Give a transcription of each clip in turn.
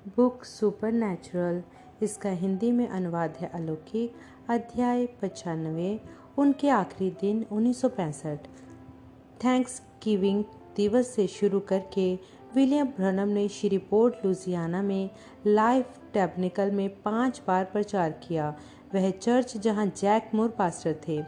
Book supernatural, इसका हिंदी में अनुवाद है अलौकिक। अध्याय 95, उनके आखिरी दिन 1965। थैंक्स गिविंग दिवस से शुरू करके विलियम ब्रनम ने श्रीपोर्ट लुजियाना में लाइफ टैबर्नेकल में 5 बार प्रचार किया। वह चर्च जहां जैक मूर पास्टर थे।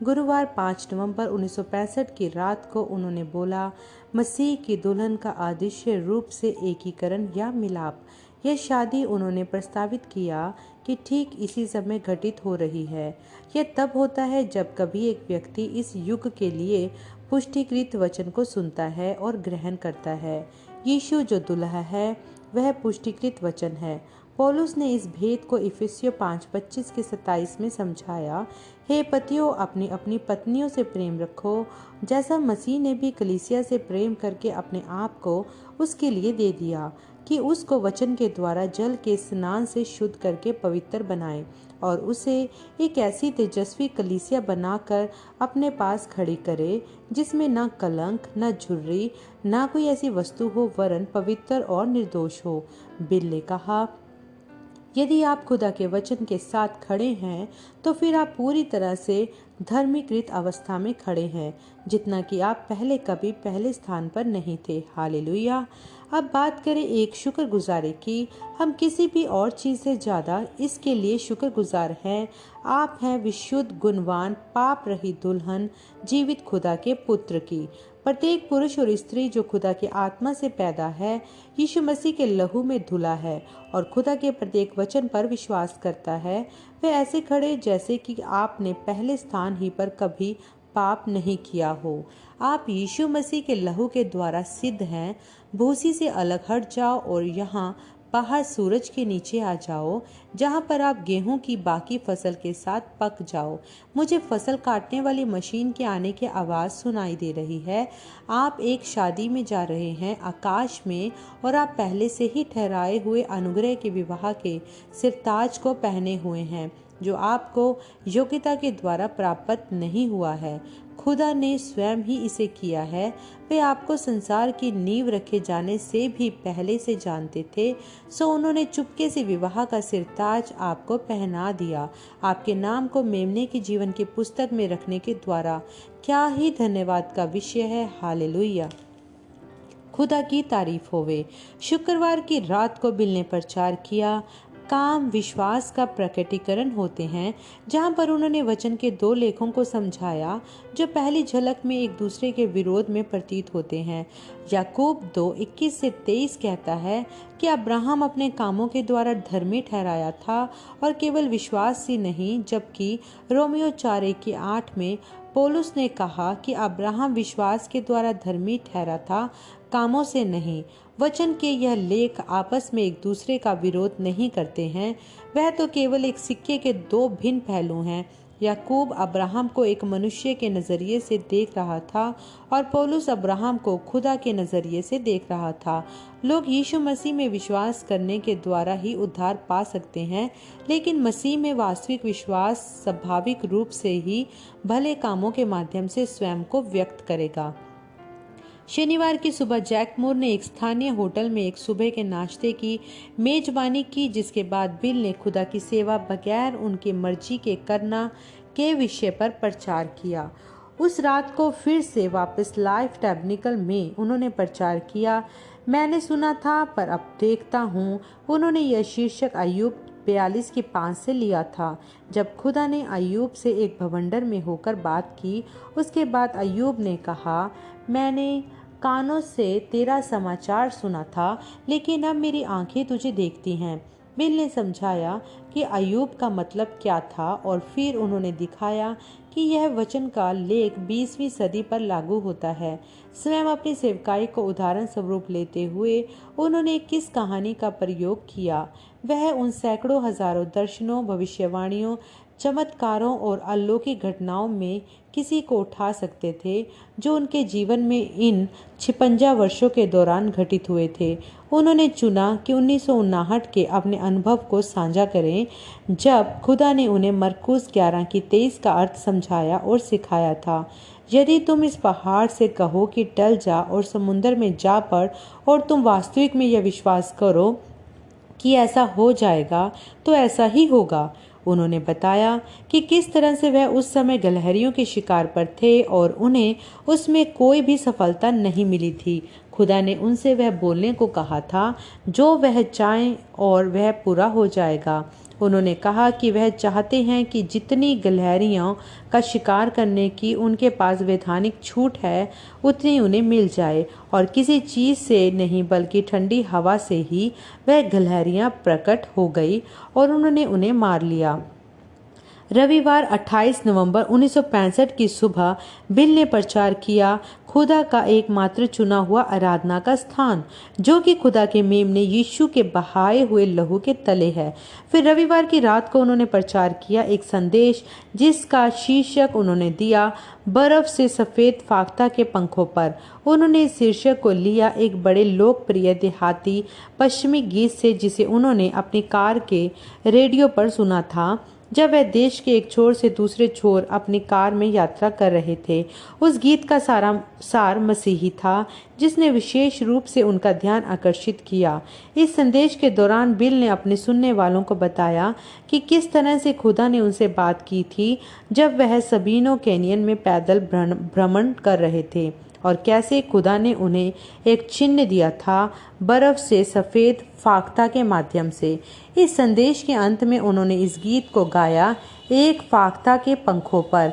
गुरुवार 5 नवंबर 1965 की रात को उन्होंने बोला, मसीह की दुल्हन का अदृश्य रूप से एकीकरण या मिलाप। यह शादी उन्होंने प्रस्तावित किया कि ठीक इसी समय घटित हो रही है। यह तब होता है जब कभी एक व्यक्ति इस युग के लिए पुष्टिकृत वचन को सुनता है और ग्रहण करता है। यीशु जो दुल्हा है वह पुष्टिकृत वचन है। पौलुस ने इस भेद को इफिसियों 5:25 के 27 में समझाया। हे पतियों, अपनी अपनी पत्नियों से प्रेम रखो, जैसा मसीह ने भी कलीसिया से प्रेम करके अपने आप को उसके लिए दे दिया कि उसको वचन के द्वारा जल के स्नान से शुद्ध करके पवित्र बनाए और उसे एक ऐसी तेजस्वी कलीसिया बनाकर अपने पास खड़ी करे जिसमें न कलंक, न झुर्री, न कोई ऐसी वस्तु हो, वरन पवित्र और निर्दोष हो। बिल ने कहा, यदि आप खुदा के वचन के साथ खड़े हैं तो फिर आप पूरी तरह से धर्मीकृत अवस्था में खड़े हैं, जितना कि आप पहले कभी पहले स्थान पर नहीं थे। हालेलुया। अब बात करें एक शुक्रगुजारी की। हम किसी भी और चीज़ से ज़्यादा इसके लिए शुक्रगुजार हैं। आप हैं विशुद्ध, गुणवान, पाप रहित दुल्हन, जीवित खुदा के पुत्र की। प्रत्येक पुरुष और स्त्री जो खुदा की आत्मा से पैदा है, यीशु मसीह के लहू में धुला है और खुदा के प्रत्येक वचन पर विश्वास करता है, वे ऐसे खड़े जैसे कि आपने पहले स्थान ही पर कभी पाप नहीं किया हो। आप यीशु मसीह के लहू के द्वारा सिद्ध हैं। भूसी से अलग हट जाओ और यहाँ बाहर सूरज के नीचे आ जाओ, जहाँ पर आप गेहूं की बाकी फसल के साथ पक जाओ। मुझे फसल काटने वाली मशीन के आने की आवाज़ सुनाई दे रही है। आप एक शादी में जा रहे हैं आकाश में, और आप पहले से ही ठहराए हुए अनुग्रह के विवाह के सिरताज को पहने हुए हैं, जो आपको योग्यता के द्वारा प्राप्त नहीं हुआ है। खुदा ने स्वयं ही इसे किया है। वे आपको संसार की नींव रखे जाने से भी पहले से जानते थे, सो उन्होंने चुपके से विवाह का सिरताज आपको पहना दिया, आपके नाम को मेमने की जीवन की पुस्तक में रखने के द्वारा। क्या ही धन्यवाद का विषय है। हालेलुया। खुदा की तारीफ होवे। शुक्रवार की रात को बिल ने प्रचार किया, काम विश्वास का प्रकटीकरण होते हैं, जहां पर उन्होंने वचन के 2 लेखों को समझाया जो पहली झलक में एक दूसरे के विरोध में प्रतीत होते हैं। याकूब 2:21-23 कहता है कि अब्राहम अपने कामों के द्वारा धर्मी ठहराया था और केवल विश्वास से नहीं, जबकि रोमियो 4:1-8 में पौलुस ने कहा कि अब्राहम विश्वास के द्वारा धर्मी ठहरा था, कामों से नहीं। वचन के यह लेख आपस में एक दूसरे का विरोध नहीं करते हैं, वह तो केवल एक सिक्के के 2 भिन्न पहलू हैं। याकूब अब्राहम को एक मनुष्य के नज़रिए से देख रहा था और पौलुस अब्राहम को खुदा के नज़रिए से देख रहा था। लोग यीशु मसीह में विश्वास करने के द्वारा ही उद्धार पा सकते हैं, लेकिन मसीह में वास्तविक विश्वास स्वाभाविक रूप से ही भले कामों के माध्यम से स्वयं को व्यक्त करेगा। शनिवार की सुबह जैक मूर ने एक स्थानीय होटल में एक सुबह के नाश्ते की मेजबानी की, जिसके बाद बिल ने खुदा की सेवा बगैर उनकी मर्जी के करना के विषय पर प्रचार किया। उस रात को फिर से वापस लाइफ टैबर्नेकल में उन्होंने प्रचार किया। मैंने सुना था पर अब देखता हूँ। उन्होंने यह शीर्षक अय्यूब 42:5 से लिया था। जब खुदा ने अय्यूब से एक भवंडर में होकर बात की, उसके बाद अय्यूब ने कहा, मैंने कानों से तेरा समाचार सुना था, लेकिन अब मेरी आंखें तुझे देखती हैं। बिल ने समझाया कि अय्यूब का मतलब क्या था और फिर उन्होंने दिखाया कि यह वचन का लेख 20वीं सदी पर लागू होता है। स्वयं अपनी सेवकाई को उदाहरण स्वरूप लेते हुए उन्होंने किस कहानी का प्रयोग किया। वह उन सैकड़ों हजारों दर्शनों, भविष्यवाणियों, चमत्कारों और अलौकिक घटनाओं में किसी को उठा सकते थे जो उनके जीवन में इन 56 वर्षों के दौरान घटित हुए थे। उन्होंने चुना कि 1959 के अपने अनुभव को साझा करें, जब खुदा ने उन्हें मरकुस 11:23 का अर्थ समझाया और सिखाया था। यदि तुम इस पहाड़ से कहो कि टल जा और समुद्र में जा पड़, और तुम वास्तविक में यह विश्वास करो कि ऐसा हो जाएगा तो ऐसा ही होगा। उन्होंने बताया कि किस तरह से वह उस समय गिलहरियों के शिकार पर थे और उन्हें उसमें कोई भी सफलता नहीं मिली थी। खुदा ने उनसे वह बोलने को कहा था जो वह चाहें और वह पूरा हो जाएगा। उन्होंने कहा कि वह चाहते हैं कि जितनी गिलहरियों का शिकार करने की उनके पास वैधानिक छूट है उतनी उन्हें मिल जाए, और किसी चीज़ से नहीं बल्कि ठंडी हवा से ही वह गिलहरियां प्रकट हो गई और उन्होंने उन्हें मार लिया। रविवार 28 नवंबर 1965 की सुबह बिल ने प्रचार किया, खुदा का एकमात्र चुना हुआ आराधना का स्थान जो कि खुदा के मेमने यीशु के बहाए हुए लहू के तले है। फिर रविवार की रात को उन्होंने प्रचार किया एक संदेश जिसका शीर्षक उन्होंने दिया बर्फ से सफ़ेद फाख्ता के पंखों पर। उन्होंने इस शीर्षक को लिया एक बड़े लोकप्रिय देहाती पश्चिमी गीत से जिसे उन्होंने अपनी कार के रेडियो पर सुना था जब वह देश के एक छोर से दूसरे छोर अपनी कार में यात्रा कर रहे थे। उस गीत का सार मसीही था जिसने विशेष रूप से उनका ध्यान आकर्षित किया। इस संदेश के दौरान बिल ने अपने सुनने वालों को बताया कि किस तरह से खुदा ने उनसे बात की थी जब वह सबीनो कैनियन में पैदल भ्रमण कर रहे थे और कैसे खुदा ने उन्हें एक चिन्ह दिया था बर्फ से सफ़ेद फाख्ता के माध्यम से। इस संदेश के अंत में उन्होंने इस गीत को गाया, एक फाख्ता के पंखों पर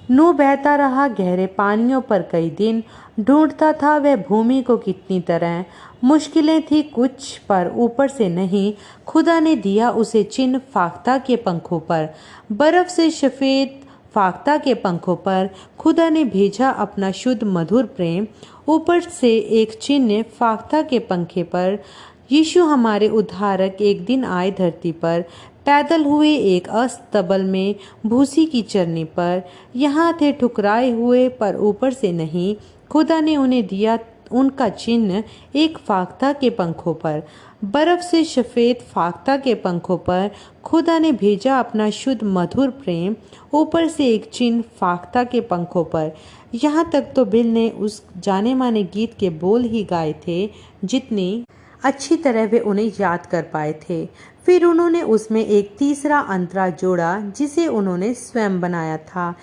नू बहता रहा गहरे पानियों पर कई दिन, ढूंढता था वह भूमि को कितनी तरह, मुश्किलें थी कुछ पर ऊपर से नहीं, खुदा ने दिया उसे चिन्ह फाख्ता के पंखों पर। बर्फ से सफ़ेद फाख्ता के पंखों पर खुदा ने भेजा अपना शुद्ध मधुर प्रेम, ऊपर से एक चिन्ह फाख्ता के पंखे पर। यीशु हमारे उद्धारक एक दिन आए धरती पर, पैदल हुए एक अस्तबल में भूसी की चरनी पर, यहाँ थे ठुकराए हुए पर ऊपर से नहीं, खुदा ने उन्हें दिया उनका चिन्ह एक फाख्ता के पंखों पर। बर्फ से सफ़ेद फाख्ता के पंखों पर खुदा ने भेजा अपना शुद्ध मधुर प्रेम, ऊपर से एक चिन्ह फाख्ता के पंखों पर। यहाँ तक तो बिल ने उस जाने माने गीत के बोल ही गाए थे जितनी अच्छी तरह वे उन्हें याद कर पाए थे। फिर उन्होंने उसमें एक तीसरा अंतरा जोड़ा जिसे उन्होंने स्वयं बनाया था।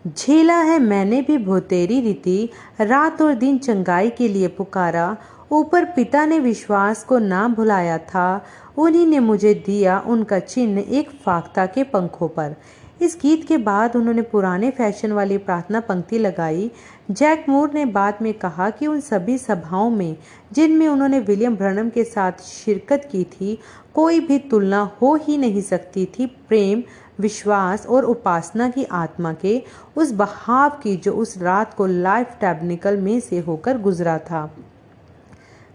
झेला है मैंने भी भोतेरी रीति, रात और दिन चंगाई के लिए पुकारा, ऊपर पिता ने विश्वास को ना भुलाया था, उन्हीं ने मुझे दिया उनका चिन्ह एक फाख्ता के पंखों पर। इस गीत के बाद उन्होंने पुराने फैशन वाली प्रार्थना पंक्ति लगाई। जैक मूर ने बाद में कहा कि उन सभी सभाओं में जिनमें उन्होंने विलियम ब्रनम के साथ शिरकत की थी, कोई भी तुलना हो ही नहीं सकती थी प्रेम, विश्वास और उपासना की आत्मा के उस बहाव की जो उस रात को लाइफ टैबर्नेकल में से होकर गुजरा था।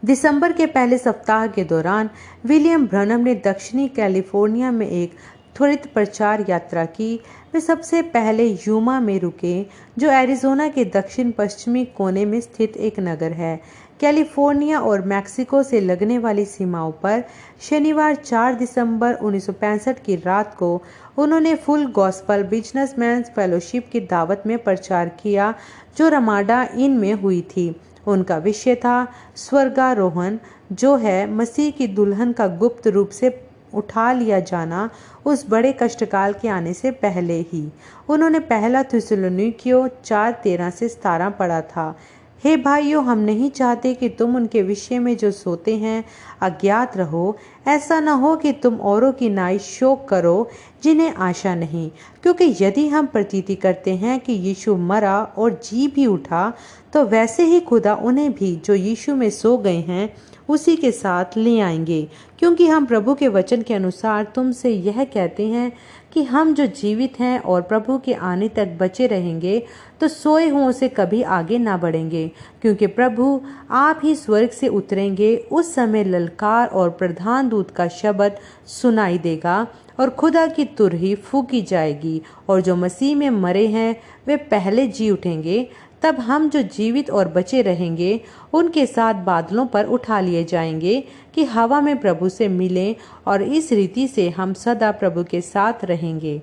दिसंबर के पहले सप्ताह के दौरान विलियम ब्रनम ने दक्षिणी कैलिफोर्निया में एक त्वरित प्रचार यात्रा की। वे सबसे पहले यूमा में रुके जो एरिज़ोना के दक्षिण पश्चिमी कोने में स्थित एक नगर है। कैलिफोर्निया और मैक्सिको से लगने वाली सीमाओं पर शनिवार 4 दिसंबर 1965 की रात को उन्होंने फुल गॉस्पल बिजनेसमैन्स फेलोशिप की दावत में प्रचार किया जो रमाडा इन में हुई थी। उनका विषय था स्वर्गारोहण, जो है मसीह की दुल्हन का गुप्त रूप से उठा लिया जाना उस बड़े कष्टकाल के आने से पहले ही। उन्होंने पहला थिस्सलुनीकियों 4:13 से 17 पढ़ा था। हे भाइयों, हम नहीं चाहते कि तुम उनके विषय में जो सोते हैं अज्ञात रहो, ऐसा न हो कि तुम औरों की नाई शोक करो जिन्हें आशा नहीं, क्योंकि यदि हम प्रतीति करते हैं कि यीशु मरा और जी भी उठा, तो वैसे ही खुदा उन्हें भी जो यीशु में सो गए हैं उसी के साथ ले आएंगे। क्योंकि हम प्रभु के वचन के अनुसार तुमसे यह कहते हैं कि हम जो जीवित हैं और प्रभु के आने तक बचे रहेंगे तो सोए हुओं से कभी आगे ना बढ़ेंगे, क्योंकि प्रभु आप ही स्वर्ग से उतरेंगे। उस समय ललकार और प्रधान दूत का शब्द सुनाई देगा और खुदा की तुरही फूंकी जाएगी, और जो मसीह में मरे हैं वे पहले जी उठेंगे। तब हम जो जीवित और बचे रहेंगे उनके साथ बादलों पर उठा लिए जाएंगे कि हवा में प्रभु से मिलें, और इस रीति से हम सदा प्रभु के साथ रहेंगे।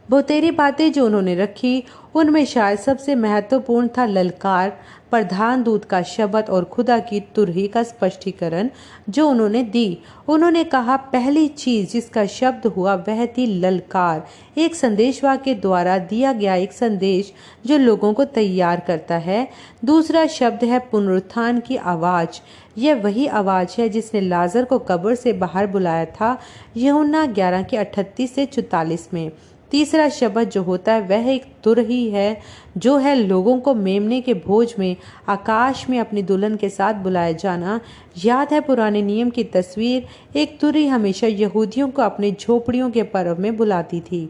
बहुतेरी बातें जो उन्होंने रखी उनमें शायद सबसे महत्वपूर्ण था ललकार, प्रधान दूत का शब्द और खुदा की तुरही का स्पष्टीकरण जो उन्होंने दी। उन्होंने कहा, पहली चीज जिसका शब्द हुआ वह थी ललकार, एक संदेशवाहक के द्वारा दिया गया एक संदेश जो लोगों को तैयार करता है। दूसरा शब्द है पुनरुत्थान की आवाज। यह वही आवाज है जिसने लाजर को कब्र से बाहर बुलाया था, यूहन्ना 11 के 38 से 44 में। तीसरा शब्द जो होता है वह एक तुरही है, जो है लोगों को मेमने के भोज में आकाश में अपनी दुल्हन के साथ बुलाया जाना। याद है पुराने नियम की तस्वीर, एक तुरही हमेशा यहूदियों को अपनी झोपड़ियों के पर्व में बुलाती थी।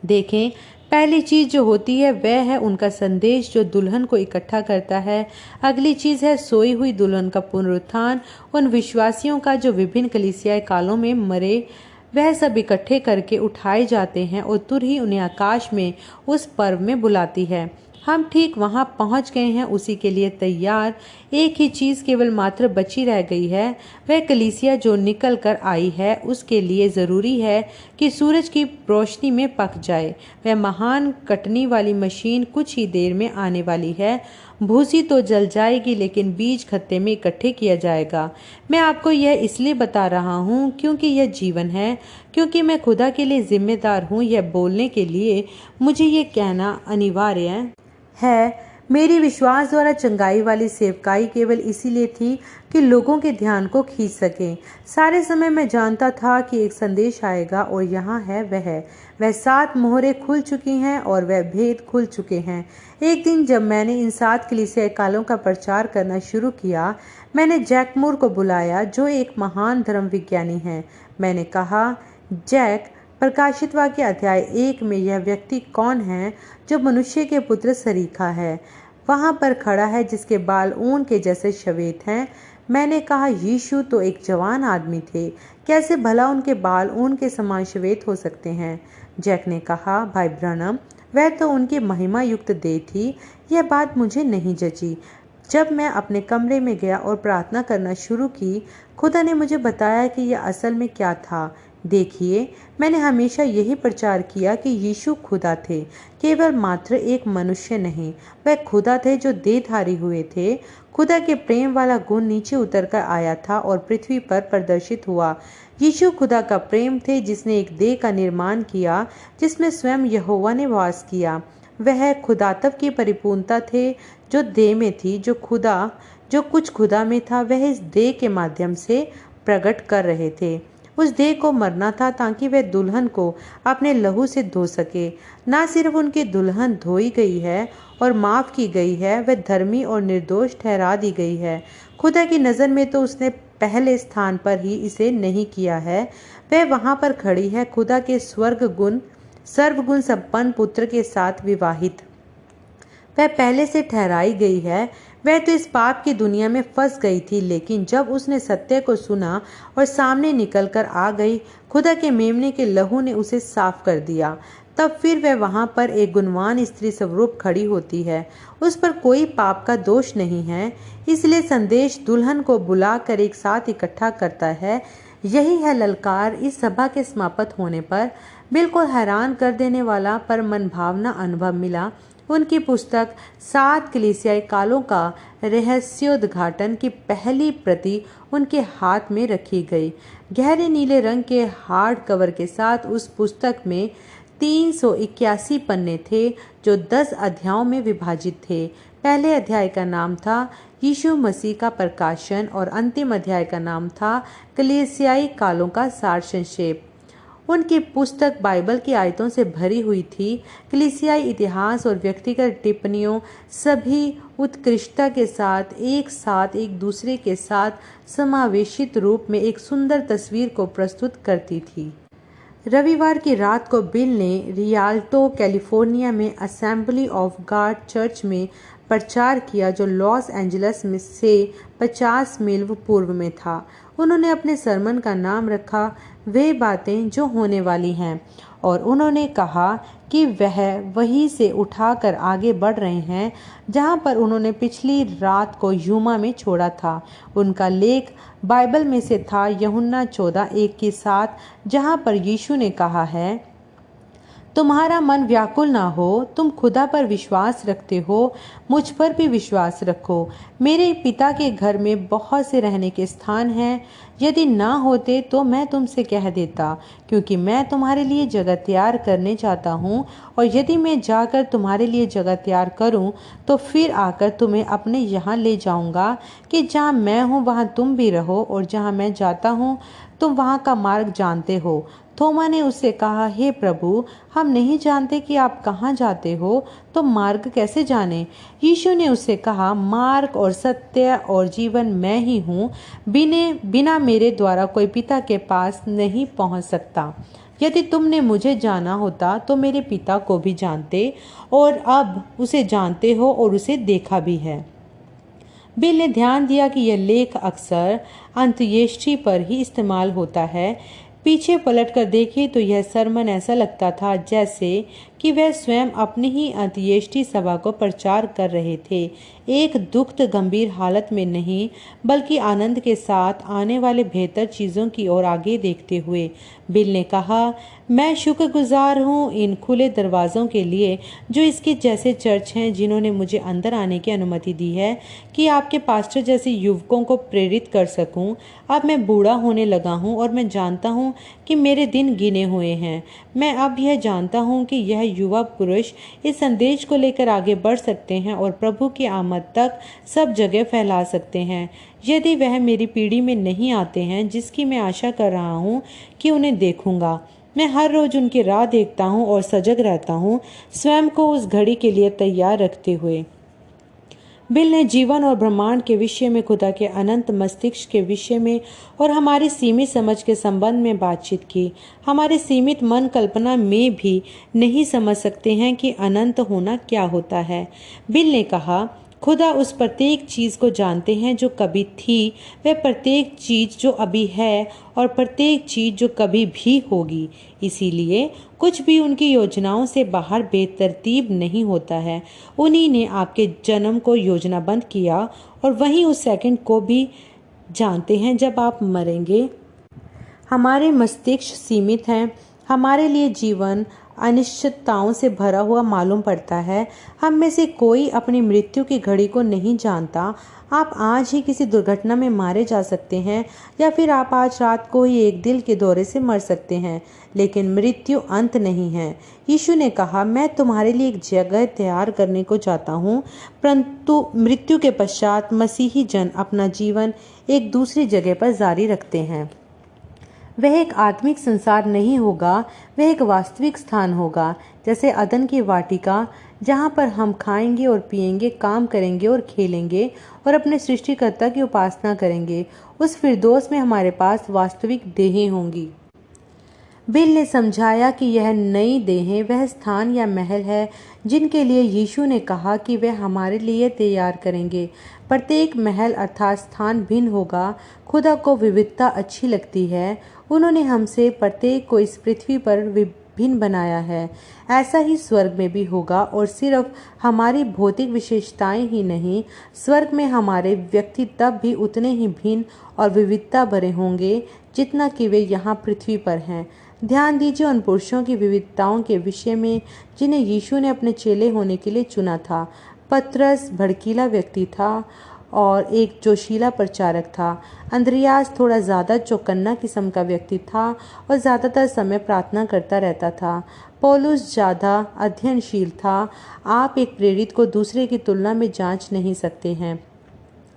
देखें, पहली चीज जो होती है वह है उनका संदेश जो दुल्हन को इकट्ठा करता है। अगली चीज है सोई हुई दुल्हन का पुनरुत्थान, उन विश्वासियों का जो विभिन्न कलीसियाई कालों में मरे वह सब इकट्ठे करके उठाए जाते हैं और तुरही उन्हें आकाश में उस पर्व में बुलाती है। हम ठीक वहां पहुंच गए हैं, उसी के लिए तैयार। एक ही चीज केवल मात्र बची रह गई है, वह कलीसिया जो निकल कर आई है। उसके लिए जरूरी है कि सूरज की रोशनी में पक जाए। वह महान कटनी वाली मशीन कुछ ही देर में आने वाली है। भूसी तो जल जाएगी लेकिन बीज खत्ते में इकट्ठे किया जाएगा। मैं आपको यह इसलिए बता रहा हूँ क्योंकि यह जीवन है, क्योंकि मैं खुदा के लिए जिम्मेदार हूँ। यह बोलने के लिए मुझे ये कहना अनिवार्य है। मेरी विश्वास द्वारा चंगाई वाली सेवकाई केवल इसीलिए थी कि लोगों के ध्यान को खींच सके। सारे समय मैं जानता था कि एक संदेश आएगा और यहाँ है वह 7 मोहरें खुल चुकी हैं और वह भेद खुल चुके हैं। एक दिन जब मैंने इन 7 कलीसियाई कालों का प्रचार करना शुरू किया, मैंने जैक मूर को बुलाया जो एक महान धर्म विज्ञानी है। मैंने कहा, जैक, प्रकाशित वाक्य अध्याय 1 में यह व्यक्ति कौन है जो मनुष्य के पुत्र सरीखा है, वहां पर खड़ा है, जिसके बाल ऊन के जैसे श्वेत हैं। मैंने कहा, यीशु तो एक जवान आदमी थे, कैसे भला उनके बाल ऊन के समान श्वेत हो सकते हैं? जैक ने कहा, भाई ब्रनम, वह तो उनकी महिमा युक्त देह थी। यह बात मुझे नहीं जची। जब मैं अपने कमरे में गया और प्रार्थना करना शुरू की, खुदा ने मुझे बताया कि यह असल में क्या था। देखिए, मैंने हमेशा यही प्रचार किया कि यीशु खुदा थे, केवल मात्र एक मनुष्य नहीं, वह खुदा थे जो देहधारी हुए थे। खुदा के प्रेम वाला गुण नीचे उतरकर आया था और पृथ्वी पर प्रदर्शित हुआ। यीशु खुदा का प्रेम थे जिसने एक देह का निर्माण किया जिसमें स्वयं यहोवा ने वास किया। वह खुदात्व की परिपूर्णता थे जो देह में थी, जो कुछ खुदा में था वह इस देह के माध्यम से प्रकट कर रहे थे। उस देह को मरना था ताकि वह दुल्हन को अपने लहू से धो सके। ना सिर्फ उनकी दुल्हन धोई गई है और माफ की गई है, वह धर्मी और निर्दोष ठहरा दी गई है। खुदा की नज़र में तो उसने पहले स्थान पर ही इसे नहीं किया है। वह वहां पर खड़ी है, खुदा के सर्वगुण संपन्न पुत्र के साथ विवाहित। वह पहले से ठहराई गई है। वह तो इस पाप की दुनिया में फंस गई थी, लेकिन जब उसने सत्य को सुना और सामने निकल कर आ गई, खुदा के मेमने के लहू ने उसे साफ कर दिया। तब फिर वह वहां पर एक गुणवान स्त्री स्वरूप खड़ी होती है। उस पर कोई पाप का दोष नहीं है। इसलिए संदेश दुल्हन को बुलाकर एक साथ इकट्ठा करता है। यही है ललकार। इस सभा के समाप्त होने पर बिल्कुल हैरान कर देने वाला पर मनभावना अनुभव मिला। उनकी पुस्तक 7 कलीसियाई कालों का रहस्योद्घाटन की पहली प्रति उनके हाथ में रखी गई। गहरे नीले रंग के हार्ड कवर के साथ उस पुस्तक में 381 पन्ने थे जो 10 अध्यायों में विभाजित थे। पहले अध्याय का नाम था यीशु मसीह का प्रकाशन और अंतिम अध्याय का नाम था कलीसियाई कालों का सार संक्षेप। उनकी पुस्तक बाइबल की आयतों से भरी हुई थी। कलीसियाई इतिहास और व्यक्तिगत टिप्पणियों सभी उत्कृष्टता के साथ एक दूसरे के साथ समावेशित रूप में एक सुंदर तस्वीर को प्रस्तुत करती थी। रविवार की रात को बिल ने रियाल्टो कैलिफोर्निया में असेंबली ऑफ गॉड चर्च में प्रचार किया जो लॉस एंजलिस में से 50 मील पूर्व में था। उन्होंने अपने सरमन का नाम रखा वे बातें जो होने वाली हैं, और उन्होंने कहा कि वह वहीं से उठाकर आगे बढ़ रहे हैं जहां पर उन्होंने पिछली रात को यूमा में छोड़ा था। उनका लेख बाइबल में से था यूहन्ना 14:1 के साथ, जहां पर यीशु ने कहा है, तुम्हारा मन व्याकुल ना हो। तुम खुदा पर विश्वास रखते हो, मुझ पर भी विश्वास रखो। मेरे पिता के घर में बहुत से रहने के स्थान हैं। यदि ना होते तो मैं तुमसे कह देता, क्योंकि मैं तुम्हारे लिए जगह तैयार करने चाहता हूँ। और यदि मैं जाकर तुम्हारे लिए जगह तैयार करूँ तो फिर आकर तुम्हें अपने यहाँ ले जाऊँगा, कि जहाँ मैं हूँ वहाँ तुम भी रहो, और जहाँ मैं जाता हूँ तुम वहाँ का मार्ग जानते हो। थोमा ने उससे कहा, हे प्रभु, हम नहीं जानते कि आप कहाँ जाते हो, तो मार्ग कैसे जाने? यीशु ने उससे कहा, मार्ग और सत्य और जीवन मैं ही हूँ। बिना मेरे द्वारा कोई पिता के पास नहीं पहुँच सकता। यदि तुमने मुझे जाना होता तो मेरे पिता को भी जानते, और अब उसे जानते हो और उसे देखा भी है। बिल ने ध्यान दिया कि यह लेख अक्सर अंत्येष्टि पर ही इस्तेमाल होता है। पीछे पलटकर देखे तो यह सरमन ऐसा लगता था जैसे कि वह स्वयं अपनी ही अंत्येष्टि सभा को प्रचार कर रहे थे, एक दुखद गंभीर हालत में नहीं, बल्कि आनंद के साथ आने वाले बेहतर चीज़ों की ओर आगे देखते हुए। बिल ने कहा, मैं शुक्रगुजार हूँ इन खुले दरवाज़ों के लिए जो इसके जैसे चर्च हैं, जिन्होंने मुझे अंदर आने की अनुमति दी है कि आपके पास्टर जैसे युवकों को प्रेरित कर सकूं। अब मैं बूढ़ा होने लगा हूं और मैं जानता हूं कि मेरे दिन गिने हुए हैं। मैं अब यह जानता हूं कि यह युवा पुरुष इस संदेश को लेकर आगे बढ़ सकते हैं और प्रभु की आमद तक सब जगह फैला सकते हैं। यदि वह मेरी पीढ़ी में नहीं आते हैं, जिसकी मैं आशा कर रहा हूं कि उन्हें देखूंगा, मैं हर रोज उनकी राह देखता हूं और सजग रहता हूं, स्वयं को उस घड़ी के लिए तैयार रखते हुए। बिल ने जीवन और ब्रह्मांड के विषय में, खुदा के अनंत मस्तिष्क के विषय में और हमारी सीमित समझ के संबंध में बातचीत की। हमारे सीमित मन कल्पना में भी नहीं समझ सकते हैं कि अनंत होना क्या होता है। बिल ने कहा, खुदा उस प्रत्येक चीज़ को जानते हैं जो कभी थी, वह प्रत्येक चीज़ जो अभी है और प्रत्येक चीज़ जो कभी भी होगी। इसीलिए कुछ भी उनकी योजनाओं से बाहर बेतरतीब नहीं होता है। उन्हीं ने आपके जन्म को योजनाबद्ध किया और वहीं उस सेकंड को भी जानते हैं जब आप मरेंगे। हमारे मस्तिष्क सीमित हैं। हमारे लिए जीवन अनिश्चितताओं से भरा हुआ मालूम पड़ता है। हम में से कोई अपनी मृत्यु की घड़ी को नहीं जानता। आप आज ही किसी दुर्घटना में मारे जा सकते हैं, या फिर आप आज रात को ही एक दिल के दौरे से मर सकते हैं, लेकिन मृत्यु अंत नहीं है। यीशु ने कहा, मैं तुम्हारे लिए एक जगह तैयार करने को चाहता हूँ, परंतु मृत्यु के पश्चात मसीही जन अपना जीवन एक दूसरी जगह पर जारी रखते हैं। वह एक आत्मिक संसार नहीं होगा, वह एक वास्तविक स्थान होगा, जैसे अदन की वाटिका, जहाँ पर हम खाएंगे और पिएंगे, काम करेंगे और खेलेंगे और अपने सृष्टिकर्ता की उपासना करेंगे। उस फिरदौस में हमारे पास वास्तविक देहें होंगी। बिल ने समझाया कि यह नई देहें वह स्थान या महल है जिनके लिए यीशु ने कहा कि वे हमारे लिए तैयार करेंगे। प्रत्येक महल अर्थात स्थान भिन्न होगा। खुदा को विविधता अच्छी लगती है। उन्होंने हमसे प्रत्येक को इस पृथ्वी पर विभिन्न बनाया है। ऐसा ही स्वर्ग में भी होगा, और सिर्फ हमारी भौतिक विशेषताएं ही नहीं, स्वर्ग में हमारे व्यक्तित्व भी उतने ही भिन्न और विविधता भरे होंगे जितना कि वे यहाँ पृथ्वी पर हैं। ध्यान दीजिए उन पुरुषों की विविधताओं के विषय में जिन्हें यीशु ने अपने चेले होने के लिए चुना था। पतरस भड़कीला व्यक्ति था और एक जोशीला प्रचारक था। अंद्रियास थोड़ा ज़्यादा चौकन्ना किस्म का व्यक्ति था और ज़्यादातर समय प्रार्थना करता रहता था। पौलुस ज़्यादा अध्ययनशील था। आप एक प्रेरित को दूसरे की तुलना में जांच नहीं सकते हैं।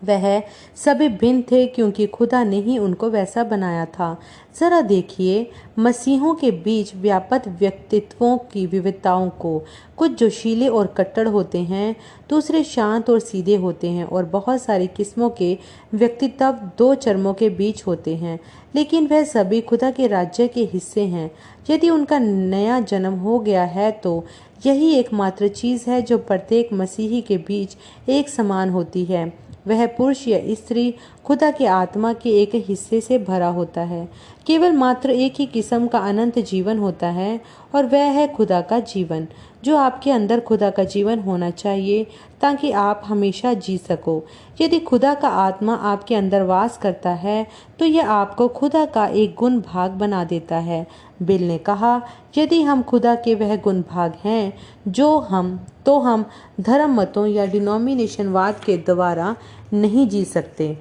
वह सभी भिन्न थे क्योंकि खुदा ने ही उनको वैसा बनाया था। जरा देखिए मसीहों के बीच व्यापक व्यक्तित्वों की विविधताओं को। कुछ जोशीले और कट्टर होते हैं, दूसरे शांत और सीधे होते हैं, और बहुत सारी किस्मों के व्यक्तित्व दो चरमों के बीच होते हैं, लेकिन वह सभी खुदा के राज्य के हिस्से हैं। यदि उनका नया जन्म हो गया है तो यही एकमात्र चीज़ है जो प्रत्येक मसीही के बीच एक समान होती है। वह पुरुष या स्त्री खुदा की आत्मा के एक हिस्से से भरा होता है। केवल मात्र एक ही किस्म का अनंत जीवन होता है और वह है खुदा का जीवन। जो आपके अंदर खुदा का जीवन होना चाहिए ताकि आप हमेशा जी सको। यदि खुदा का आत्मा आपके अंदर वास करता है तो यह आपको खुदा का एक गुण भाग बना देता है। बिल ने कहा, यदि हम खुदा के वह गुण भाग हैं तो हम धर्म मतों या डिनोमिनेशनवाद के द्वारा नहीं जी सकते।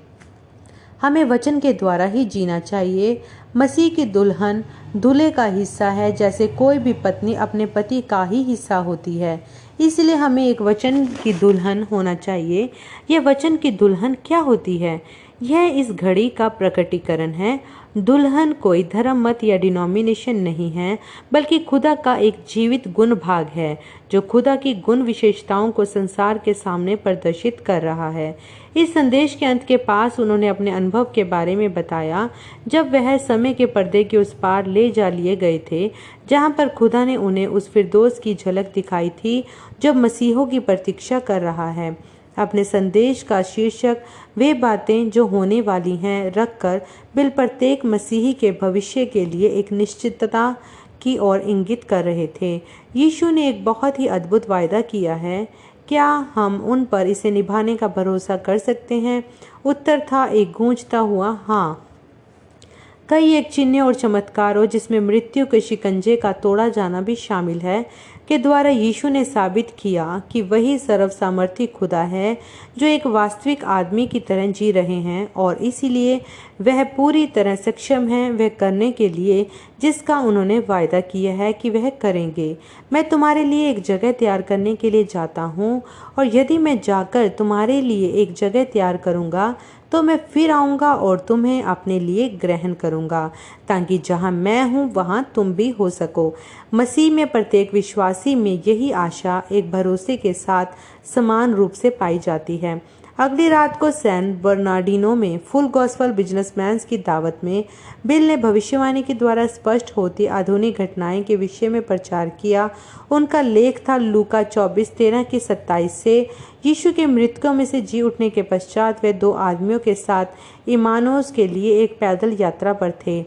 हमें वचन के द्वारा ही जीना चाहिए। मसीह की दुल्हन दूल्हे का हिस्सा है, जैसे कोई भी पत्नी अपने पति का ही हिस्सा होती है। इसलिए हमें एक वचन की दुल्हन होना चाहिए। यह वचन की दुल्हन क्या होती है? यह इस घड़ी का प्रकटीकरण है। दुल्हन कोई धर्म मत या डिनोमिनेशन नहीं है, बल्कि खुदा का एक जीवित गुण भाग है जो खुदा की गुण विशेषताओं को संसार के सामने प्रदर्शित कर रहा है। इस संदेश के अंत के पास उन्होंने अपने अनुभव के बारे में बताया जब वह समय के पर्दे के उस पार ले जा लिए गए थे, जहां पर खुदा ने उन्हें उस फिरदौस की झलक दिखाई थी जो मसीहों की प्रतीक्षा कर रहा है। अपने संदेश का शीर्षक वे बातें जो होने वाली हैं रखकर बिल प्रत्येक मसीही के भविष्य के लिए एक निश्चितता की ओर इंगित कर रहे थे। यीशु ने एक बहुत ही अद्भुत वायदा किया है। क्या हम उन पर इसे निभाने का भरोसा कर सकते हैं? उत्तर था एक गूंजता हुआ हाँ। कई एक चिन्ह और चमत्कारों, जिसमें मृत्यु के शिकंजे का तोड़ा जाना भी शामिल है, के द्वारा यीशु ने साबित किया कि वही सर्व सामर्थी खुदा है जो एक वास्तविक आदमी की तरह जी रहे हैं, और इसीलिए वह पूरी तरह सक्षम है वह करने के लिए जिसका उन्होंने वायदा किया है कि वह करेंगे। मैं तुम्हारे लिए एक जगह तैयार करने के लिए जाता हूँ, और यदि मैं जाकर तुम्हारे लिए एक जगह तैयार करूँगा तो मैं फिर आऊँगा और तुम्हें अपने लिए ग्रहण करूँगा, ताकि जहाँ मैं हूँ वहाँ तुम भी हो सको। मसीह में प्रत्येक विश्वासी में यही आशा एक भरोसे के साथ समान रूप से पाई जाती है। अगली रात को सैन बर्नार्डिनो में फुल गॉस्पेल बिजनेसमैन की दावत में बिल ने भविष्यवाणी के द्वारा स्पष्ट होती आधुनिक घटनाएं के विषय में प्रचार किया। उनका लेख था लूका 24:13-27 से। यीशु के मृतकों में से जी उठने के पश्चात वे 2 आदमियों के साथ इमानुस के लिए एक पैदल यात्रा पर थे।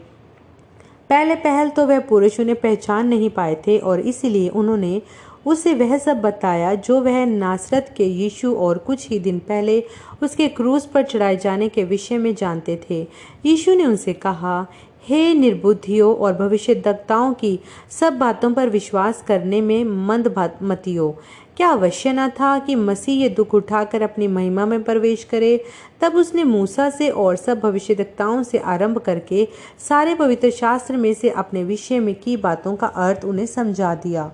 पहले पहल तो वह पुरुष उन्हें पहचान नहीं पाए थे, और इसलिए उन्होंने उसे वह सब बताया जो वह नासरत के यीशु और कुछ ही दिन पहले उसके क्रूस पर चढ़ाए जाने के विषय में जानते थे। यीशु ने उनसे कहा, हे निर्बुद्धियों और भविष्यद्वक्ताओं की सब बातों पर विश्वास करने में मंदमतियों, क्या अवश्य न था कि मसीह ये दुख उठाकर अपनी महिमा में प्रवेश करे? तब उसने मूसा से और सब भविष्यद्वक्ताओं से आरंभ करके सारे पवित्र शास्त्र में से अपने विषय में की बातों का अर्थ उन्हें समझा दिया।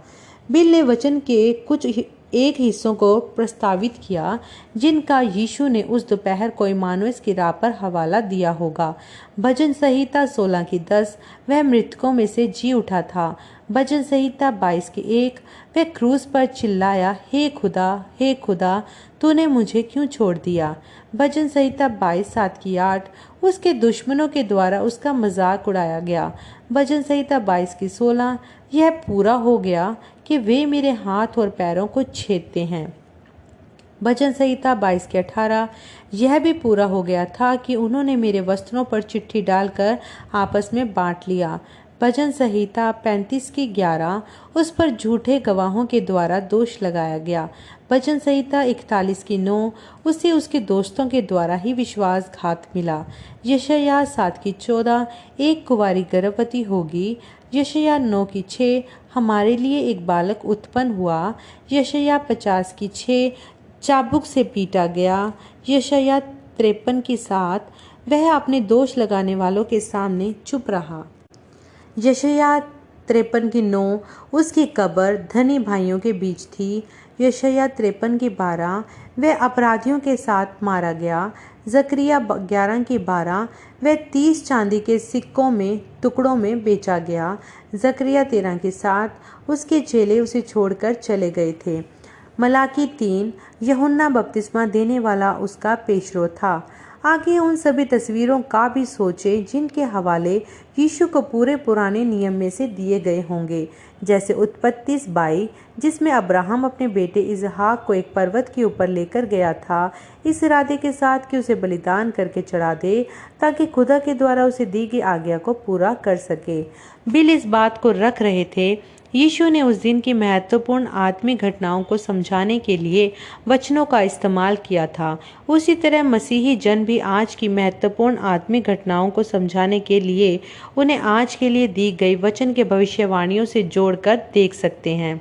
बिल ने वचन के कुछ एक हिस्सों को प्रस्तावित किया जिनका यीशु ने उस दोपहर को इमानुएल की राह पर हवाला दिया होगा। भजन संहिता 16:10 वह मृतकों में से जी उठा था। भजन संहिता 22:1 वह क्रूस पर चिल्लाया, हे खुदा तूने मुझे क्यों छोड़ दिया। भजन संहिता 22:7-8 उसके दुश्मनों के द्वारा उसका मजाक उड़ाया गया। भजन संहिता 22:16 यह पूरा हो गया कि वे मेरे हाथ और पैरों को छेदते हैं। भजन संहिता 22:18 यह भी पूरा हो गया था कि उन्होंने मेरे वस्त्रों पर चिट्ठी डालकर आपस में बांट लिया। भजन संहिता 35:11 उस पर झूठे गवाहों के द्वारा दोष लगाया गया। भजन संहिता 41:9 उसे उसके दोस्तों के द्वारा ही विश्वासघात मिला। यशायाह 7:14 एक कुंवारी गर्भवती होगी। यशायाह 9:6 हमारे लिए एक बालक उत्पन्न हुआ। यशायाह 50:6 चाबुक से पीटा गया। यशायाह 53:7 वह अपने दोष लगाने वालों के सामने चुप रहा। यशायाह 53:9 उसकी कब्र धनी भाइयों के बीच थी। यशायाह 53:12 वह अपराधियों के साथ मारा गया। जकरिया 11:12 वह 30 चांदी के सिक्कों में टुकड़ों में बेचा गया। जकरिया 13:7 उसके चेले उसे छोड़कर चले गए थे। मलाकी 3 यूहन्ना बपतिस्मा देने वाला उसका पेशरो था। आगे उन सभी तस्वीरों का भी सोचें जिनके हवाले यीशु को पूरे पुराने नियम में से दिए गए होंगे, जैसे उत्पत्ति 22 जिसमें अब्राहम अपने बेटे इसहाक को एक पर्वत के ऊपर लेकर गया था इस इरादे के साथ कि उसे बलिदान करके चढ़ा दे ताकि खुदा के द्वारा उसे दी गई आज्ञा को पूरा कर सके। बिल इस बात को रख रहे थे यीशु ने उस दिन की महत्वपूर्ण आत्मिक घटनाओं को समझाने के लिए वचनों का इस्तेमाल किया था। उसी तरह मसीही जन भी आज की महत्वपूर्ण आत्मिक घटनाओं को समझाने के लिए उन्हें आज के लिए दी गई वचन के भविष्यवाणियों से जोड़कर देख सकते हैं।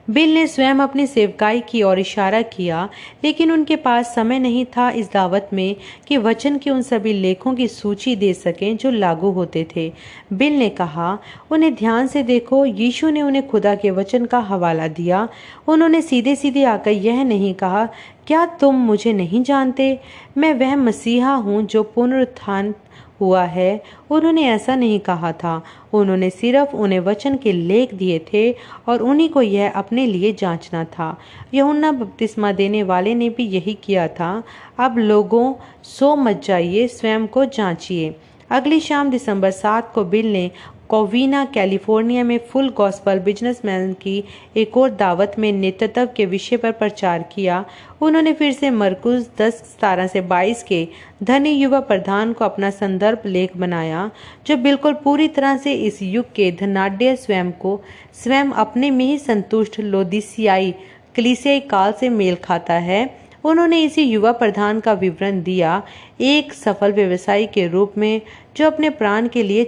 बिल ने स्वयं अपनी सेवकाई की ओर इशारा किया, लेकिन उनके पास समय नहीं था इस दावत में कि वचन के उन सभी लेखों की सूची दे सकें जो लागू होते थे। बिल ने कहा, उन्हें ध्यान से देखो। यीशु ने उन्हें खुदा के वचन का हवाला दिया। उन्होंने सीधे सीधे आकर यह नहीं कहा, क्या तुम मुझे नहीं जानते? मैं वह मसीहा हूँ जो पुनरुत्थान हुआ है। उन्होंने ऐसा नहीं कहा था। उन्होंने सिर्फ उन्हें वचन के लेख दिए थे और उन्हीं को यह अपने लिए जांचना था। यूहन्ना बपतिस्मा देने वाले ने भी यही किया था। अब लोगों, सो मत जाइए, स्वयं को जांचिए। अगली शाम दिसंबर 7 को बिल ने कोवीना, कैलिफोर्निया में फुल गॉस्पल बिजनेसमैन की एक और दावत में नेतृत्व के विषय पर प्रचार किया। उन्होंने फिर से मरकुस 10:17-22 के धनी युवा प्रधान को अपना संदर्भ लेख बनाया, जो बिल्कुल पूरी तरह से इस युग के धनाढ्य स्वयं अपने में ही संतुष्ट लोदीसियाई कलीसियाई काल से मेल खाता है। उन्होंने इसी युवा प्रधान का विवरण दिया, एक सफल व्यवसायी के रूप में जो अपने प्राण के लिए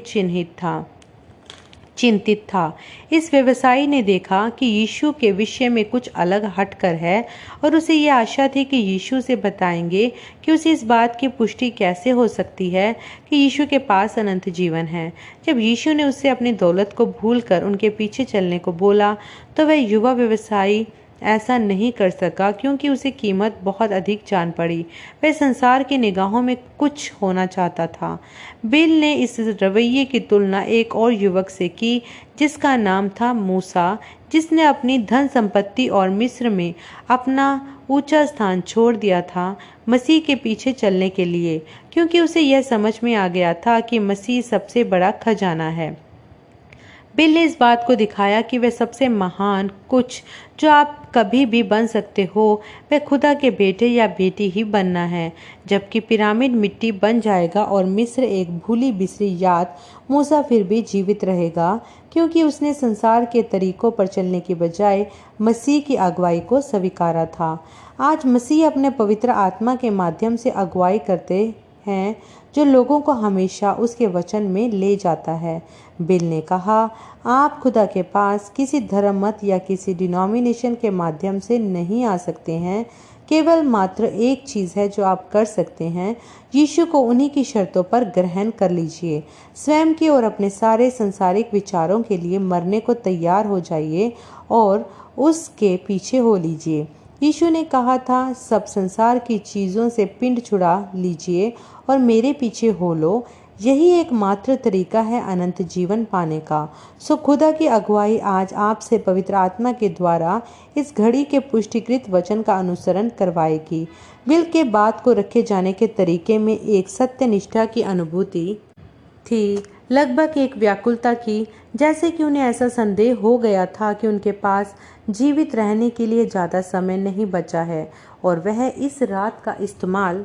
चिंतित था। इस व्यवसायी ने देखा कि यीशु के विषय में कुछ अलग हटकर है और उसे यह आशा थी कि यीशु से बताएंगे कि उसे इस बात की पुष्टि कैसे हो सकती है कि यीशु के पास अनंत जीवन है। जब यीशु ने उससे अपनी दौलत को भूलकर उनके पीछे चलने को बोला, तो वह युवा व्यवसायी ऐसा नहीं कर सका, क्योंकि उसे कीमत बहुत अधिक जान पड़ी। वह संसार की निगाहों में कुछ होना चाहता था। बिल ने इस रवैये की तुलना एक और युवक से की, जिसका नाम था मूसा, जिसने अपनी धन संपत्ति और मिस्र में अपना ऊंचा स्थान छोड़ दिया था मसीह के पीछे चलने के लिए, क्योंकि उसे यह समझ में आ गया था कि मसीह सबसे बड़ा खजाना है। बिल ने इस बात को दिखाया कि वह सबसे महान कुछ जो आप कभी भी बन सकते हो, वह खुदा के बेटे या बेटी ही बनना है। जबकि पिरामिड मिट्टी बन जाएगा और मिस्र एक भूली बिसरी याद, मूसा फिर भी जीवित रहेगा, क्योंकि उसने संसार के तरीकों पर चलने की बजाय मसीह की अगुवाई को स्वीकारा था। आज मसीह अपने पवित्र आत्मा के माध्यम से अगुवाई करते हैं, जो लोगों को हमेशा उसके वचन में ले जाता है। बिल ने कहा, आप खुदा के पास किसी धर्म मत या किसी डिनोमिनेशन के माध्यम से नहीं आ सकते हैं। केवल मात्र एक चीज़ है जो आप कर सकते हैं, यीशु को उन्हीं की शर्तों पर ग्रहण कर लीजिए। स्वयं के और अपने सारे संसारिक विचारों के लिए मरने को तैयार हो जाइए और उसके पीछे हो लीजिए। यीशु ने कहा था, सब संसार की चीज़ों से पिंड छुड़ा लीजिए और मेरे पीछे हो लो। यही एकमात्र तरीका है अनंत जीवन पाने का। सो खुदा की अगुवाई आज आपसे पवित्र आत्मा के द्वारा इस घड़ी के पुष्टिकृत वचन का अनुसरण करवाएगी। बिल के बात को रखे जाने के तरीके में एक सत्यनिष्ठा की अनुभूति थी, लगभग एक व्याकुलता की, जैसे कि उन्हें ऐसा संदेह हो गया था कि उनके पास जीवित रहने के लिए ज़्यादा समय नहीं बचा है और वह इस रात का इस्तेमाल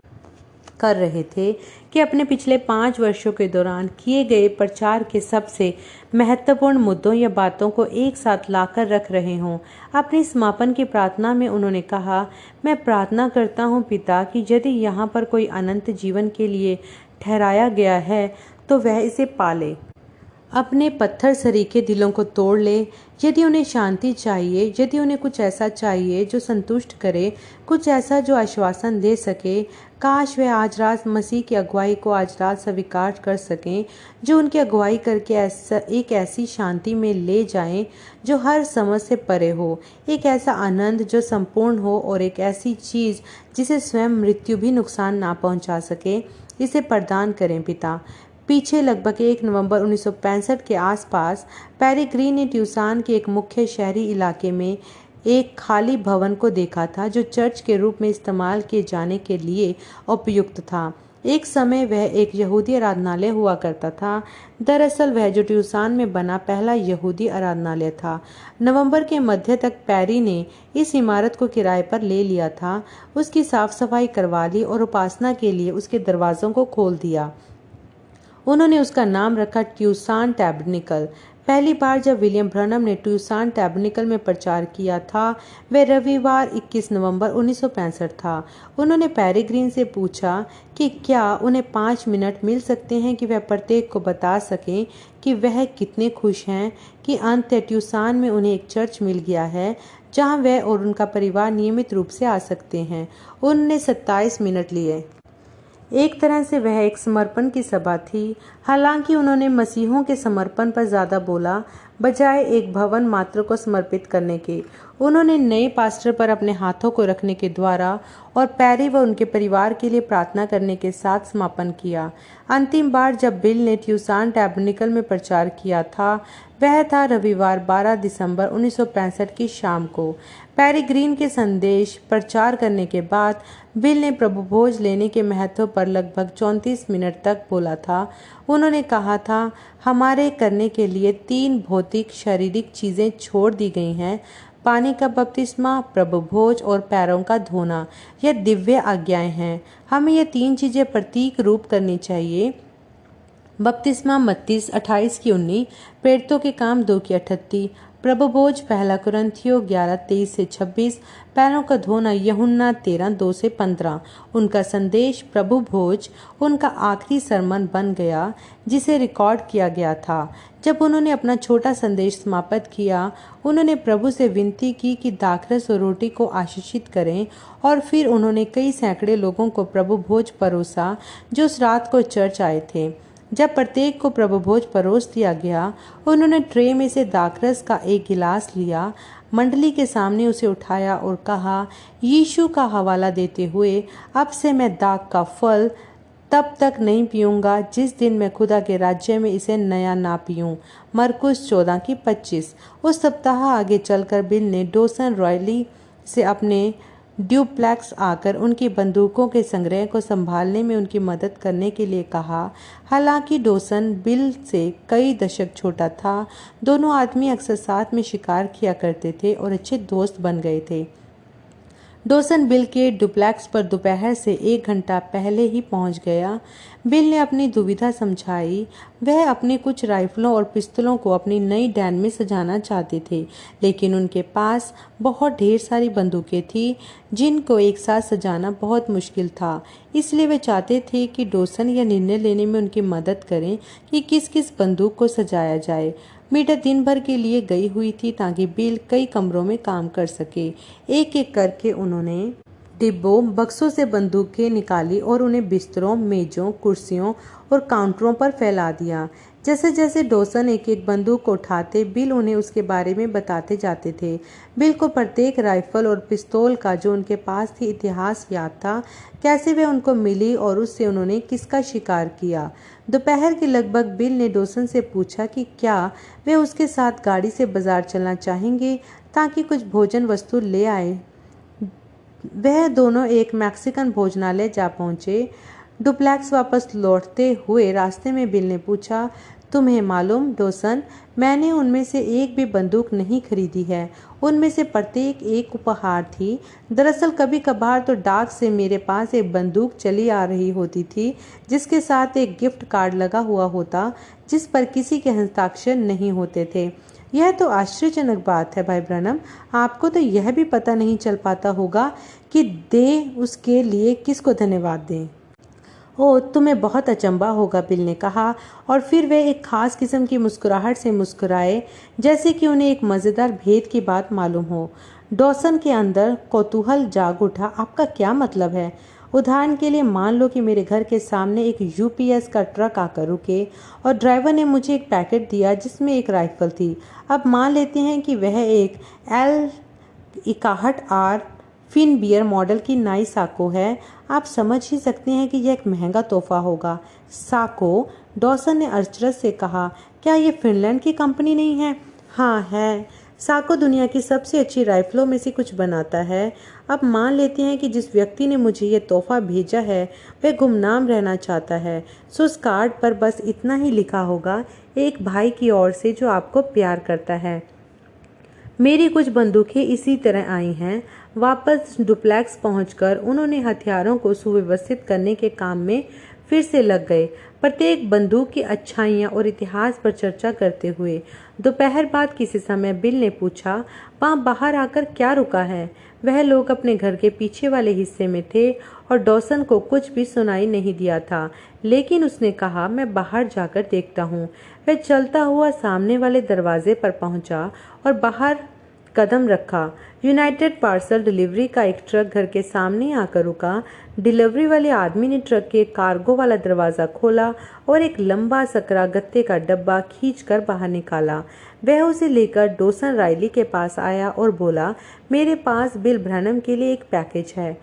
कर रहे थे कि अपने पिछले 5 वर्षों के दौरान किए गए प्रचार के सबसे महत्वपूर्ण मुद्दों या बातों को एक साथ लाकर रख रहे हों। अपनी समापन की प्रार्थना में उन्होंने कहा, मैं प्रार्थना करता हूँ पिता कि यदि यहाँ पर कोई अनंत जीवन के लिए ठहराया गया है तो वह इसे पाले, अपने पत्थर सरीखे दिलों को तोड़ ले। यदि उन्हें शांति चाहिए, यदि उन्हें कुछ ऐसा चाहिए जो संतुष्ट करे, कुछ ऐसा जो आश्वासन दे सके, काश वे आज रात मसीह की अगुवाई को आज रात स्वीकार कर सकें, जो उनकी अगुवाई करके एक ऐसी शांति में ले जाएं जो हर समझ से परे हो, एक ऐसा आनंद जो संपूर्ण हो और एक ऐसी चीज़ जिसे स्वयं मृत्यु भी नुकसान ना पहुंचा सके, इसे प्रदान करें पिता। पीछे लगभग 1 नवंबर 1965 के आसपास पेरिग्रीन ने ट्यूसान के एक मुख्य शहरी इलाके में एक खाली भवन को देखा था जो चर्च के रूप में इस्तेमाल किए जाने के लिए उपयुक्त था। एक समय वह एक यहूदी आराधनालय हुआ करता था। दरअसल वह जो ट्यूसान में बना पहला यहूदी आराधनालय था। नवंबर के मध्य तक पेरी ने इस इमारत को किराए पर ले लिया था, उसकी साफ सफाई करवा ली और उपासना के लिए उसके दरवाजों को खोल दिया। उन्होंने उसका नाम रखा ट्यूसान टैबर्नेकल। पहली बार जब विलियम ब्रनम ने ट्यूसान टैबर्नेकल में प्रचार किया था वह रविवार 21 नवंबर 1965 था। उन्होंने पेरेग्रीन से पूछा कि क्या उन्हें 5 मिनट मिल सकते हैं कि वह प्रत्येक को बता सकें कि वह कितने खुश हैं कि अंततः ट्यूसान में उन्हें एक चर्च मिल गया है जहां वह और उनका परिवार नियमित रूप से आ सकते हैं। उन्होंने 27 मिनट लिए। एक तरह से वह एक समर्पण की सभा थी। हालांकि उन्होंने मसीहों के समर्पण पर ज़्यादा बोला बजाय एक भवन मात्र को समर्पित करने के। उन्होंने नए पास्टर पर अपने हाथों को रखने के द्वारा और पैरी व उनके परिवार के लिए प्रार्थना करने के साथ समापन किया। अंतिम बार जब बिल ने ट्यूसान टैबर्नेकल में प्रचार किया था वह था रविवार 12 दिसंबर 1965 की शाम को। पेरेग्रीन के संदेश प्रचार करने के बाद बिल ने प्रभु भोज लेने के महत्व पर लगभग 34 मिनट तक बोला था। उन्होंने कहा था, हमारे करने के लिए 3 भौतिक शारीरिक चीज़ें छोड़ दी गई हैं, पानी का बपतिस्मा, प्रभु भोज और पैरों का धोना। यह दिव्य आज्ञाएं हैं। हमें ये 3 चीज़ें प्रतीक रूप करनी चाहिए। बपतिस्मा मत्ती 28:19, प्रेरितों के काम 2:38, प्रभु भोज 1 कुरिन्थियों 11:23-26, पैरों का धोना यूहन्ना 13:2-15। उनका संदेश प्रभु भोज उनका आखिरी सरमन बन गया जिसे रिकॉर्ड किया गया था। जब उन्होंने अपना छोटा संदेश समाप्त किया उन्होंने प्रभु से विनती की कि दाखरस और रोटी को आशीषित करें और फिर उन्होंने कई सैकड़े लोगों को प्रभु भोज परोसा जो उस रात को चर्च आए थे। जब प्रत्येक को प्रभु भोज परोस दिया गया उन्होंने ट्रे में से दाखरस का एक गिलास लिया, मंडली के सामने उसे उठाया और कहा, यीशु का हवाला देते हुए, अब से मैं दाख का फल तब तक नहीं पीऊँगा जिस दिन मैं खुदा के राज्य में इसे नया ना पीऊँ। मरकुस 14:25। उस सप्ताह आगे चलकर बिल ने डोसन रॉयली से अपने ड्यूप्लेक्स आकर उनकी बंदूकों के संग्रह को संभालने में उनकी मदद करने के लिए कहा। हालांकि डोसन बिल से कई दशक छोटा था, दोनों आदमी अक्सर साथ में शिकार किया करते थे और अच्छे दोस्त बन गए थे। डोसन बिल के डुप्लेक्स पर दोपहर से 1 घंटा पहले ही पहुंच गया। बिल ने अपनी दुविधा समझाई। वह अपने कुछ राइफलों और पिस्तौलों को अपनी नई डैन में सजाना चाहते थे, लेकिन उनके पास बहुत ढेर सारी बंदूकें थीं जिनको एक साथ सजाना बहुत मुश्किल था। इसलिए वे चाहते थे कि डोसन यह निर्णय लेने में उनकी मदद करें कि किस किस बंदूक को सजाया जाए। मीटर दिन भर के लिए गई हुई थी ताकि बिल कई कमरों में काम कर सके। एक एक करके उन्होंने डिब्बों बक्सों से बंदूकें निकाली और उन्हें बिस्तरों, मेजों, कुर्सियों और काउंटरों पर फैला दिया। जैसे जैसे डोसन एक एक बंदूक को उठाते बिल उन्हें उसके बारे में बताते जाते थे। बिल को प्रत्येक राइफल और पिस्तौल का जो उनके पास थी इतिहास याद था, कैसे वे उनको मिली और उससे उन्होंने किसका शिकार किया। दोपहर के लगभग बिल ने डोसन से पूछा कि क्या वे उसके साथ गाड़ी से बाजार चलना चाहेंगे ताकि कुछ भोजन वस्तु ले आए। वह दोनों एक मैक्सिकन भोजनालय जा पहुंचे। डुप्लेक्स वापस लौटते हुए रास्ते में बिल ने पूछा, तुम्हें मालूम डोसन, मैंने उनमें से एक भी बंदूक नहीं खरीदी है। उनमें से प्रत्येक एक उपहार थी। दरअसल कभी कभार तो डाक से मेरे पास एक बंदूक चली आ रही होती थी जिसके साथ एक गिफ्ट कार्ड लगा हुआ होता जिस पर किसी के हस्ताक्षर नहीं होते थे। यह तो आश्चर्यजनक बात है भाई ब्रनम, आपको तो यह भी पता नहीं चल पाता होगा कि दे उसके लिए किसको धन्यवाद दें। ओह, तुम्हें बहुत अचंभा होगा, बिल ने कहा और फिर वे एक खास किस्म की मुस्कुराहट से मुस्कुराए जैसे कि उन्हें एक मज़ेदार भेद की बात मालूम हो। डॉसन के अंदर कौतूहल जाग उठा। आपका क्या मतलब है? उदाहरण के लिए मान लो कि मेरे घर के सामने एक यूपीएस का ट्रक आकर रुके और ड्राइवर ने मुझे एक पैकेट दिया जिसमें एक राइफल थी। अब मान लेते हैं कि वह एक L61R फिन बियर मॉडल की नई साको है। आप समझ ही सकते हैं कि यह एक महंगा तोहफा होगा। साको, डॉसन ने अचरज से कहा, क्या ये फिनलैंड की कंपनी नहीं है? हाँ है। साको दुनिया की सबसे अच्छी राइफलों में से कुछ बनाता है। अब मान लेते हैं कि जिस व्यक्ति ने मुझे ये तोहफा भेजा है वह गुमनाम रहना चाहता है, सो उस कार्ड पर बस इतना ही लिखा होगा, एक भाई की ओर से जो आपको प्यार करता है। मेरी कुछ बंदूकें इसी तरह आई हैं। वापस डुप्लेक्स पहुंचकर उन्होंने हथियारों को सुव्यवस्थित करने के काम में फिर से लग गए, प्रत्येक बंदूक की अच्छाइयाँ और इतिहास पर चर्चा करते हुए। दोपहर बाद किसी समय बिल ने पूछा, वहाँ बाहर आकर क्या रुका है? वह लोग अपने घर के पीछे वाले हिस्से में थे और डॉसन को कुछ भी सुनाई नहीं दिया था, लेकिन उसने कहा, मैं बाहर जाकर देखता हूँ। वह चलता हुआ सामने वाले दरवाजे पर पहुंचा और बाहर कदम रखा। यूनाइटेड पार्सल डिलीवरी का एक ट्रक घर के सामने आकर रुका। डिलीवरी वाले आदमी ने ट्रक के कार्गो वाला दरवाज़ा खोला और एक लंबा सकरा गत्ते का डब्बा खींचकर बाहर निकाला। वह उसे लेकर डॉसन राइली के पास आया और बोला, मेरे पास बिल ब्रैनम के लिए एक पैकेज है।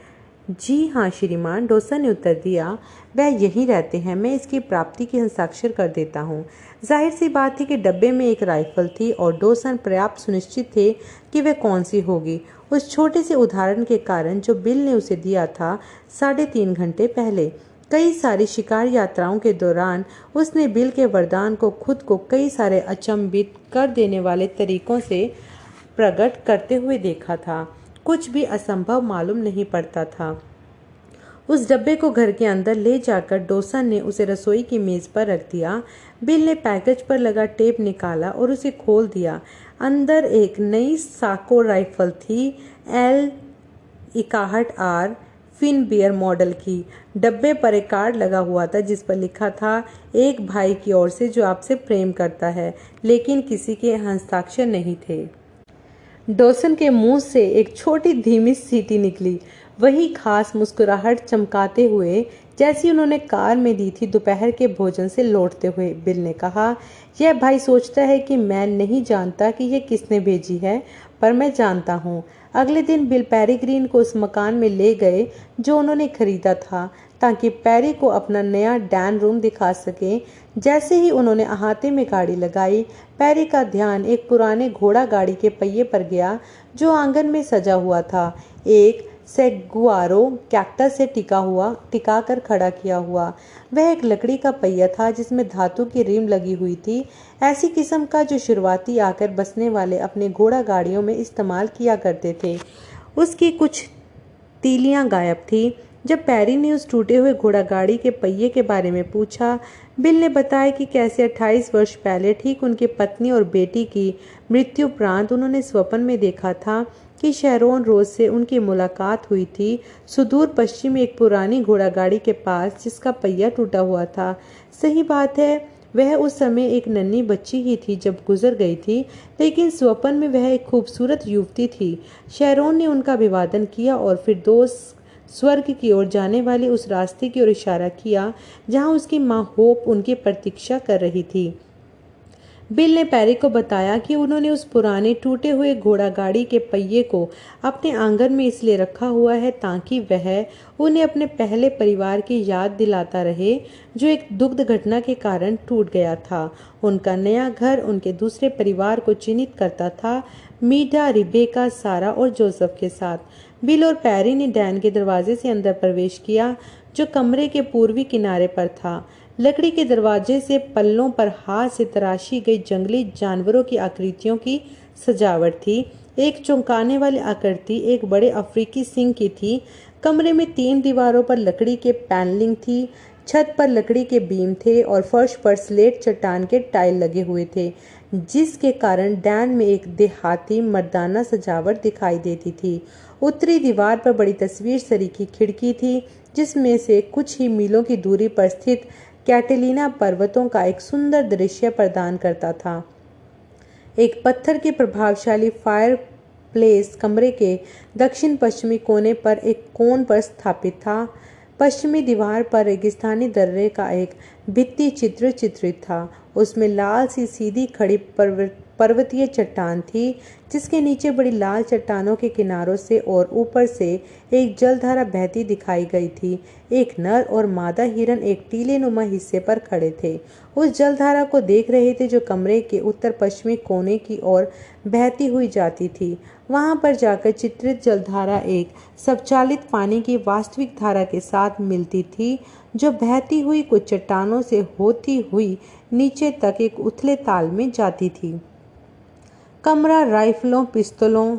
जी हाँ श्रीमान, डॉसन ने उत्तर दिया, वह यहीं रहते हैं, मैं इसकी प्राप्ति की हस्ताक्षर कर देता हूँ। जाहिर सी बात थी कि डब्बे में एक राइफल थी और डॉसन पर्याप्त सुनिश्चित थे कि वह कौन सी होगी, उस छोटे से उदाहरण के कारण जो बिल ने उसे दिया था 3.5 घंटे पहले। कई सारी शिकार यात्राओं के दौरान उसने बिल के वरदान को खुद को कई सारे अचंभित कर देने वाले तरीकों से प्रकट करते हुए देखा था। कुछ भी असंभव मालूम नहीं पड़ता था। उस डब्बे को घर के अंदर ले जाकर डॉसन ने उसे रसोई की मेज पर रख दिया। बिल ने पैकेज पर लगा टेप निकाला और उसे खोल दिया। अंदर एक नई साको राइफल थी, L61R फिन बियर मॉडल की। डब्बे पर एक कार्ड लगा हुआ था जिस पर लिखा था, एक भाई की ओर से जो आपसे प्रेम करता है, लेकिन किसी के हस्ताक्षर नहीं थे। डॉसन के मुंह से एक छोटी धीमी सीटी निकली, वही खास मुस्कुराहट चमकाते हुए जैसी उन्होंने कार में दी थी दोपहर के भोजन से लौटते हुए। बिल ने कहा, यह भाई सोचता है कि मैं नहीं जानता कि यह किसने भेजी है, पर मैं जानता हूँ। अगले दिन बिल पेरीग्रीन को उस मकान में ले गए जो उन्होंने खरीदा था, ताकि पैरी को अपना नया डैन रूम दिखा सके। जैसे ही उन्होंने अहाते में गाड़ी लगाई, पैरी का ध्यान एक पुराने घोड़ा गाड़ी के पहिए पर गया जो आंगन में सजा हुआ था, एक सेगुआरो कैक्टस से टिका कर खड़ा किया हुआ। वह एक लकड़ी का पहिया था जिसमें धातु की रिम लगी हुई थी, ऐसी किस्म का जो शुरुआती आकर बसने वाले अपने घोड़ा गाड़ियों में इस्तेमाल किया करते थे। उसकी कुछ तीलियां गायब थी। जब पैरी ने उस टूटे हुए घोड़ा गाड़ी के पहिए के बारे में पूछा, बिल ने बताया कि कैसे 28 वर्ष पहले ठीक उनकी पत्नी और बेटी की मृत्यु उपरांत उन्होंने स्वप्न में देखा था कि शेरोन रोज से उनकी मुलाकात हुई थी, सुदूर पश्चिम में एक पुरानी घोड़ा गाड़ी के पास जिसका पहिया टूटा हुआ था। सही बात है, वह उस समय एक नन्ही बच्ची ही थी जब गुजर गई थी, लेकिन स्वप्न में वह एक खूबसूरत युवती थी। शेरोन ने उनका अभिवादन किया और फिर दोस्त स्वर्ग की ओर जाने वाले उस रास्ते की ओर इशारा किया जहां उसकी माँ होप उनकी प्रतीक्षा कर रही थी। बिल ने पैरी को बताया कि उन्होंने उस पुराने टूटे हुए घोड़ा गाड़ी के पहिए को अपने आंगन में इसलिए रखा हुआ है ताकि वह उन्हें अपने पहले परिवार की याद दिलाता रहे जो एक दुग्ध घटना के कारण टूट गया था। उनका नया घर उनके दूसरे परिवार को चिन्हित करता था, मीडा, रिबेका, सारा और जोसेफ के साथ। बिल और पैरी ने डैन के दरवाजे से अंदर प्रवेश किया जो कमरे के पूर्वी किनारे पर था। लकड़ी के दरवाजे से पल्लों पर हाथ से तराशी गई जंगली जानवरों की आकृतियों की सजावट थी। एक चौंकाने वाली आकृति एक बड़े अफ्रीकी सिंह की थी। कमरे में 3 दीवारों पर लकड़ी के पैनलिंग थी, छत पर लकड़ी के बीम थे और फर्श पर स्लेट चट्टान के टाइल लगे हुए थे, जिसके कारण डैन में एक देहाती मर्दाना सजावट दिखाई देती थी। उत्तरी दीवार पर बड़ी तस्वीर सरीखी खिड़की थी जिसमें से कुछ ही मीलों की दूरी पर स्थित कैटेलिना पर्वतों का एक सुंदर दृश्य प्रदान करता था। एक पत्थर की प्रभावशाली फायर प्लेस कमरे के दक्षिण पश्चिमी कोने पर एक कोण पर स्थापित था। पश्चिमी दीवार पर रेगिस्तानी दर्रे का एक भित्ति चित्र चित्रित था। उसमें लाल सी सीधी खड़ी पर्वतीय चट्टान थी जिसके नीचे बड़ी लाल चट्टानों के किनारों से और ऊपर से एक जलधारा बहती दिखाई गई थी। एक नर और मादा हिरन एक टीले नुमा हिस्से पर खड़े थे, उस जलधारा को देख रहे थे जो कमरे के उत्तर पश्चिमी कोने की ओर बहती हुई जाती थी। वहां पर जाकर चित्रित जलधारा एक स्वचालित पानी की वास्तविक धारा के साथ मिलती थी जो बहती हुई कुछ चट्टानों से होती हुई नीचे तक एक उथले ताल में जाती थी। कमरा राइफलों, पिस्तौलों,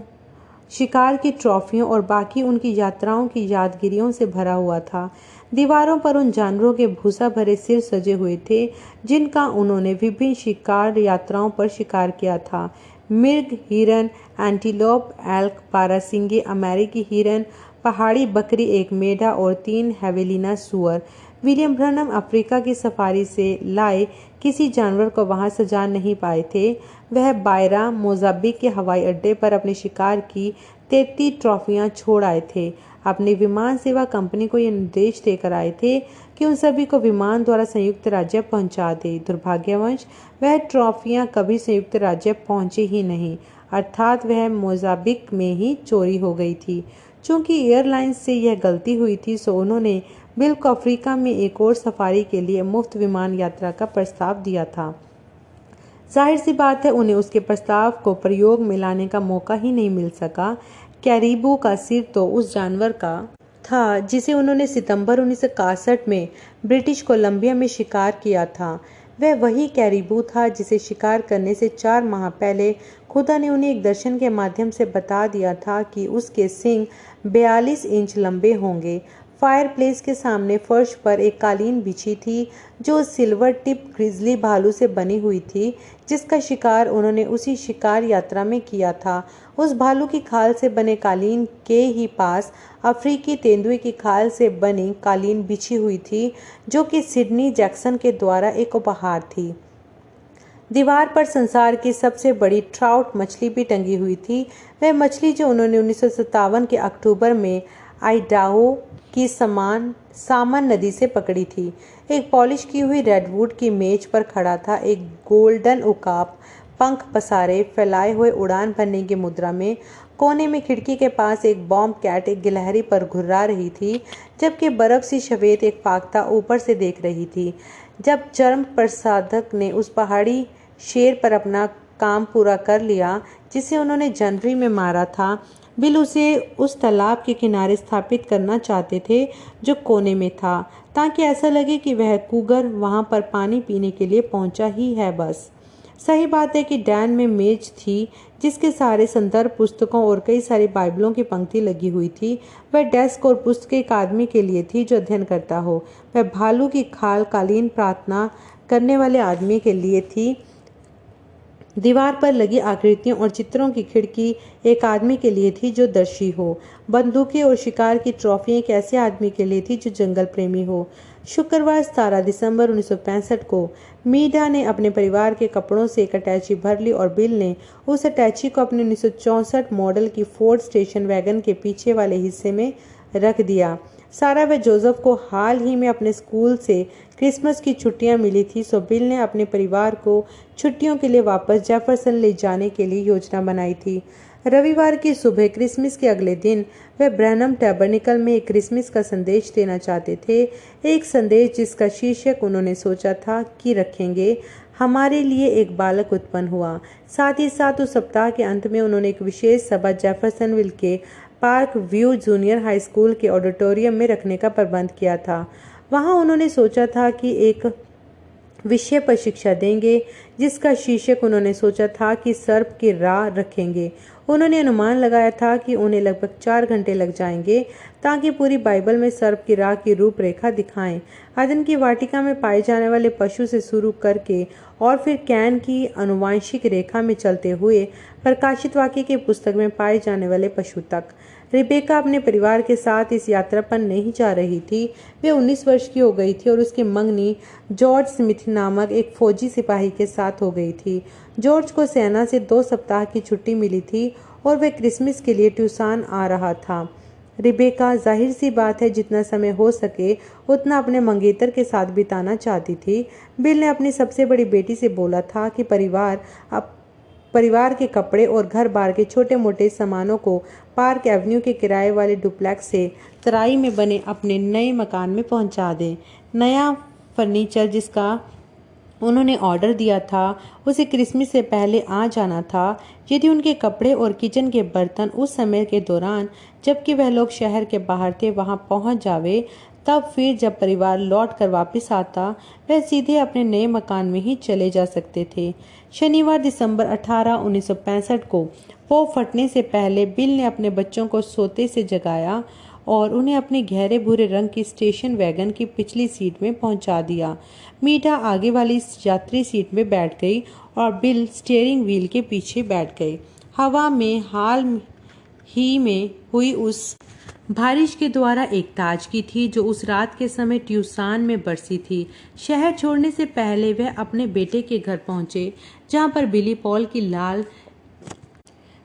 शिकार की ट्रॉफियों और बाकी उनकी यात्राओं की यादगिरियों से भरा हुआ था। दीवारों पर उन जानवरों के भूसा भरे सिर सजे हुए थे जिनका उन्होंने विभिन्न शिकार यात्राओं पर शिकार किया था। मिर्ग, हिरन, एंटीलोप, एल्क, बारहसिंगे, अमेरिकी हिरन, पहाड़ी बकरी, एक मेढ़ा और 3 हैवेलिना सूअर। विलियम ब्रनम अफ्रीका की सफारी से लाए किसी जानवर को वहां सजा नहीं पाए थे। वह बायरा, मोजाम्बिक के हवाई अड्डे पर अपने शिकार की 33 ट्रॉफियां छोड़ आए थे। अपनी विमान सेवा कंपनी को यह निर्देश देकर आए थे कि उन सभी को विमान द्वारा संयुक्त राज्य पहुंचा दे। दुर्भाग्यवश वह ट्रॉफियां कभी संयुक्त राज्य पहुंची ही नहीं, अर्थात वह मोजाम्बिक में ही चोरी हो गई थी। चूंकि एयरलाइंस से यह गलती हुई थी, सो उन्होंने बिल को अफ्रीका में एक और सफारी के लिए मुफ्त विमान यात्रा का प्रस्ताव दिया था। जाहिर सी बात है, उन्हें उसके प्रस्ताव को प्रयोग में लाने का मौका ही नहीं मिल सका। कैरिबू का सिर तो उस जानवर का था जिसे उन्होंने सितंबर 1961 में ब्रिटिश कोलंबिया में शिकार किया था। वह वही कैरिबू था जिसे शिकार करने से 4 माह पहले खुदा ने उन्हें एक दर्शन के माध्यम से बता दिया था कि उसके सींग 42 इंच लंबे होंगे। फायरप्लेस के सामने फर्श पर एक कालीन बिछी थी जो सिल्वर टिप ग्रिजली भालू से बनी हुई थी जिसका शिकार उन्होंने उसी शिकार यात्रा में किया था। उस भालू की खाल से बने कालीन के ही पास अफ्रीकी तेंदुए की खाल से बनी कालीन बिछी हुई थी जो कि सिडनी जैक्सन के द्वारा एक उपहार थी। दीवार पर संसार की सबसे बड़ी ट्राउट मछली भी टंगी हुई थी। वह मछली जो उन्होंने 1957 के अक्टूबर में आइडाहो की सामन नदी से पकड़ी थी। एक पॉलिश की हुई रेडवुड की मेज पर खड़ा था एक गोल्डन उकाप, पंख पसारे फैलाए हुए उड़ान भरने की मुद्रा में। कोने में खिड़की के पास एक बॉम्ब कैट एक गिलहरी पर घुर्रा रही थी, जबकि बर्फ सी शवेत एक फाख्ता ऊपर से देख रही थी। जब चर्म प्रसाधक ने उस पहाड़ी शेर पर अपना काम पूरा कर लिया जिसे उन्होंने जनवरी में मारा था, बिल उसे उस तालाब के किनारे स्थापित करना चाहते थे जो कोने में था, ताकि ऐसा लगे कि वह कूगर वहां पर पानी पीने के लिए पहुंचा ही है बस। सही बात है कि डैन में मेज थी जिसके सारे संदर्भ पुस्तकों और कई सारी बाइबलों की पंक्ति लगी हुई थी। वह डेस्क और पुस्तक एक आदमी के लिए थी जो अध्ययन करता हो। वह भालू की खाल कालीन प्रार्थना करने वाले आदमी के लिए थी। दीवार पर लगी आकृतियों और चित्रों की खिड़की एक आदमी के लिए थी जो दर्शी हो। बंदूकें और शिकार की ट्रॉफी एक ऐसे आदमी के लिए थी जो जंगल प्रेमी हो। शुक्रवार 17 दिसंबर 1965 को मीडा ने अपने परिवार के कपड़ों से एक अटैची भर ली और बिल ने उस अटैची को अपने 1964 मॉडल की फोर्ड स्टेशन वैगन के पीछे वाले हिस्से में रख दिया। सारा व जोसेफ को हाल ही में अपने स्कूल से क्रिसमस की छुट्टियां मिली थी, सो बिल ने अपने परिवार को छुट्टियों के लिए वापस जेफरसन ले जाने के लिए योजना बनाई थी। रविवार की सुबह क्रिसमस के अगले दिन वे ब्रैनम टैबरनिकल में एक क्रिसमस का संदेश देना चाहते थे, एक संदेश जिसका शीर्षक उन्होंने सोचा था कि रखेंगे, हमारे लिए एक बालक उत्पन्न हुआ। साथ ही साथ उस सप्ताह के अंत में उन्होंने एक विशेष सभा जेफरसनविल के park view junior high school के ऑडिटोरियम में रखने का प्रबंध किया था। वहां उन्होंने सोचा था कि एक विषय पर शिक्षा देंगे जिसका शीर्षक उन्होंने सोचा था कि सर्प की राह रखेंगे। उन्होंने अनुमान लगाया था कि उन्हें लगभग 4 घंटे लग जाएंगे ताकि पूरी बाइबल में सर्प की राह की रूपरेखा दिखाएं। अदन की वाटिका में पाए जाने वाले पशु से शुरू करके और फिर कैन की आनुवांशिक रेखा में चलते हुए प्रकाशित वाक्य की पुस्तक में पाए जाने वाले पशु तक। रिबेका अपने परिवार के साथ इस यात्रा पर नहीं जा रही थी। वे 19 वर्ष की हो गई थी और उसकी मंगनी जॉर्ज स्मिथ नामक एक फौजी सिपाही के साथ हो गई थी। जॉर्ज को सेना से 2 सप्ताह की छुट्टी मिली थी और वह क्रिसमस के लिए ट्यूसान आ रहा था। रिबेका जाहिर सी बात है जितना समय हो सके उतना अपने मंगेतर के साथ बिताना चाहती थी। बिल ने अपनी सबसे बड़ी बेटी से बोला था कि परिवार के कपड़े और घर बार के छोटे मोटे सामानों को पार्क एवेन्यू के किराए वाले डुप्लेक्स से तराई में बने अपने नए मकान में पहुंचा दें। नया फर्नीचर जिसका उन्होंने ऑर्डर दिया था उसे क्रिसमस से पहले आ जाना था। यदि उनके कपड़े और किचन के बर्तन उस समय के दौरान जबकि वह लोग शहर के बाहर थे वहां पहुंच जावे तब फिर जब परिवार लौट कर वापस आता वह सीधे अपने नए मकान में ही चले जा सकते थे। शनिवार दिसंबर 18, 1965 को पो फटने से पहले बिल ने अपने बच्चों को सोते से जगाया और उन्हें अपने गहरे भूरे रंग की स्टेशन वैगन की पिछली सीट में पहुंचा दिया। मीठा आगे वाली यात्री सीट में बैठ गई और बिल स्टीयरिंग व्हील के पीछे बैठ गए। हवा में हाल ही में हुई उस बारिश के द्वारा एक ताजगी थी जो उस रात के समय ट्यूसान में बरसी थी। शहर छोड़ने से पहले वह अपने बेटे के घर पहुंचे, जहां पर बिली पॉल की लाल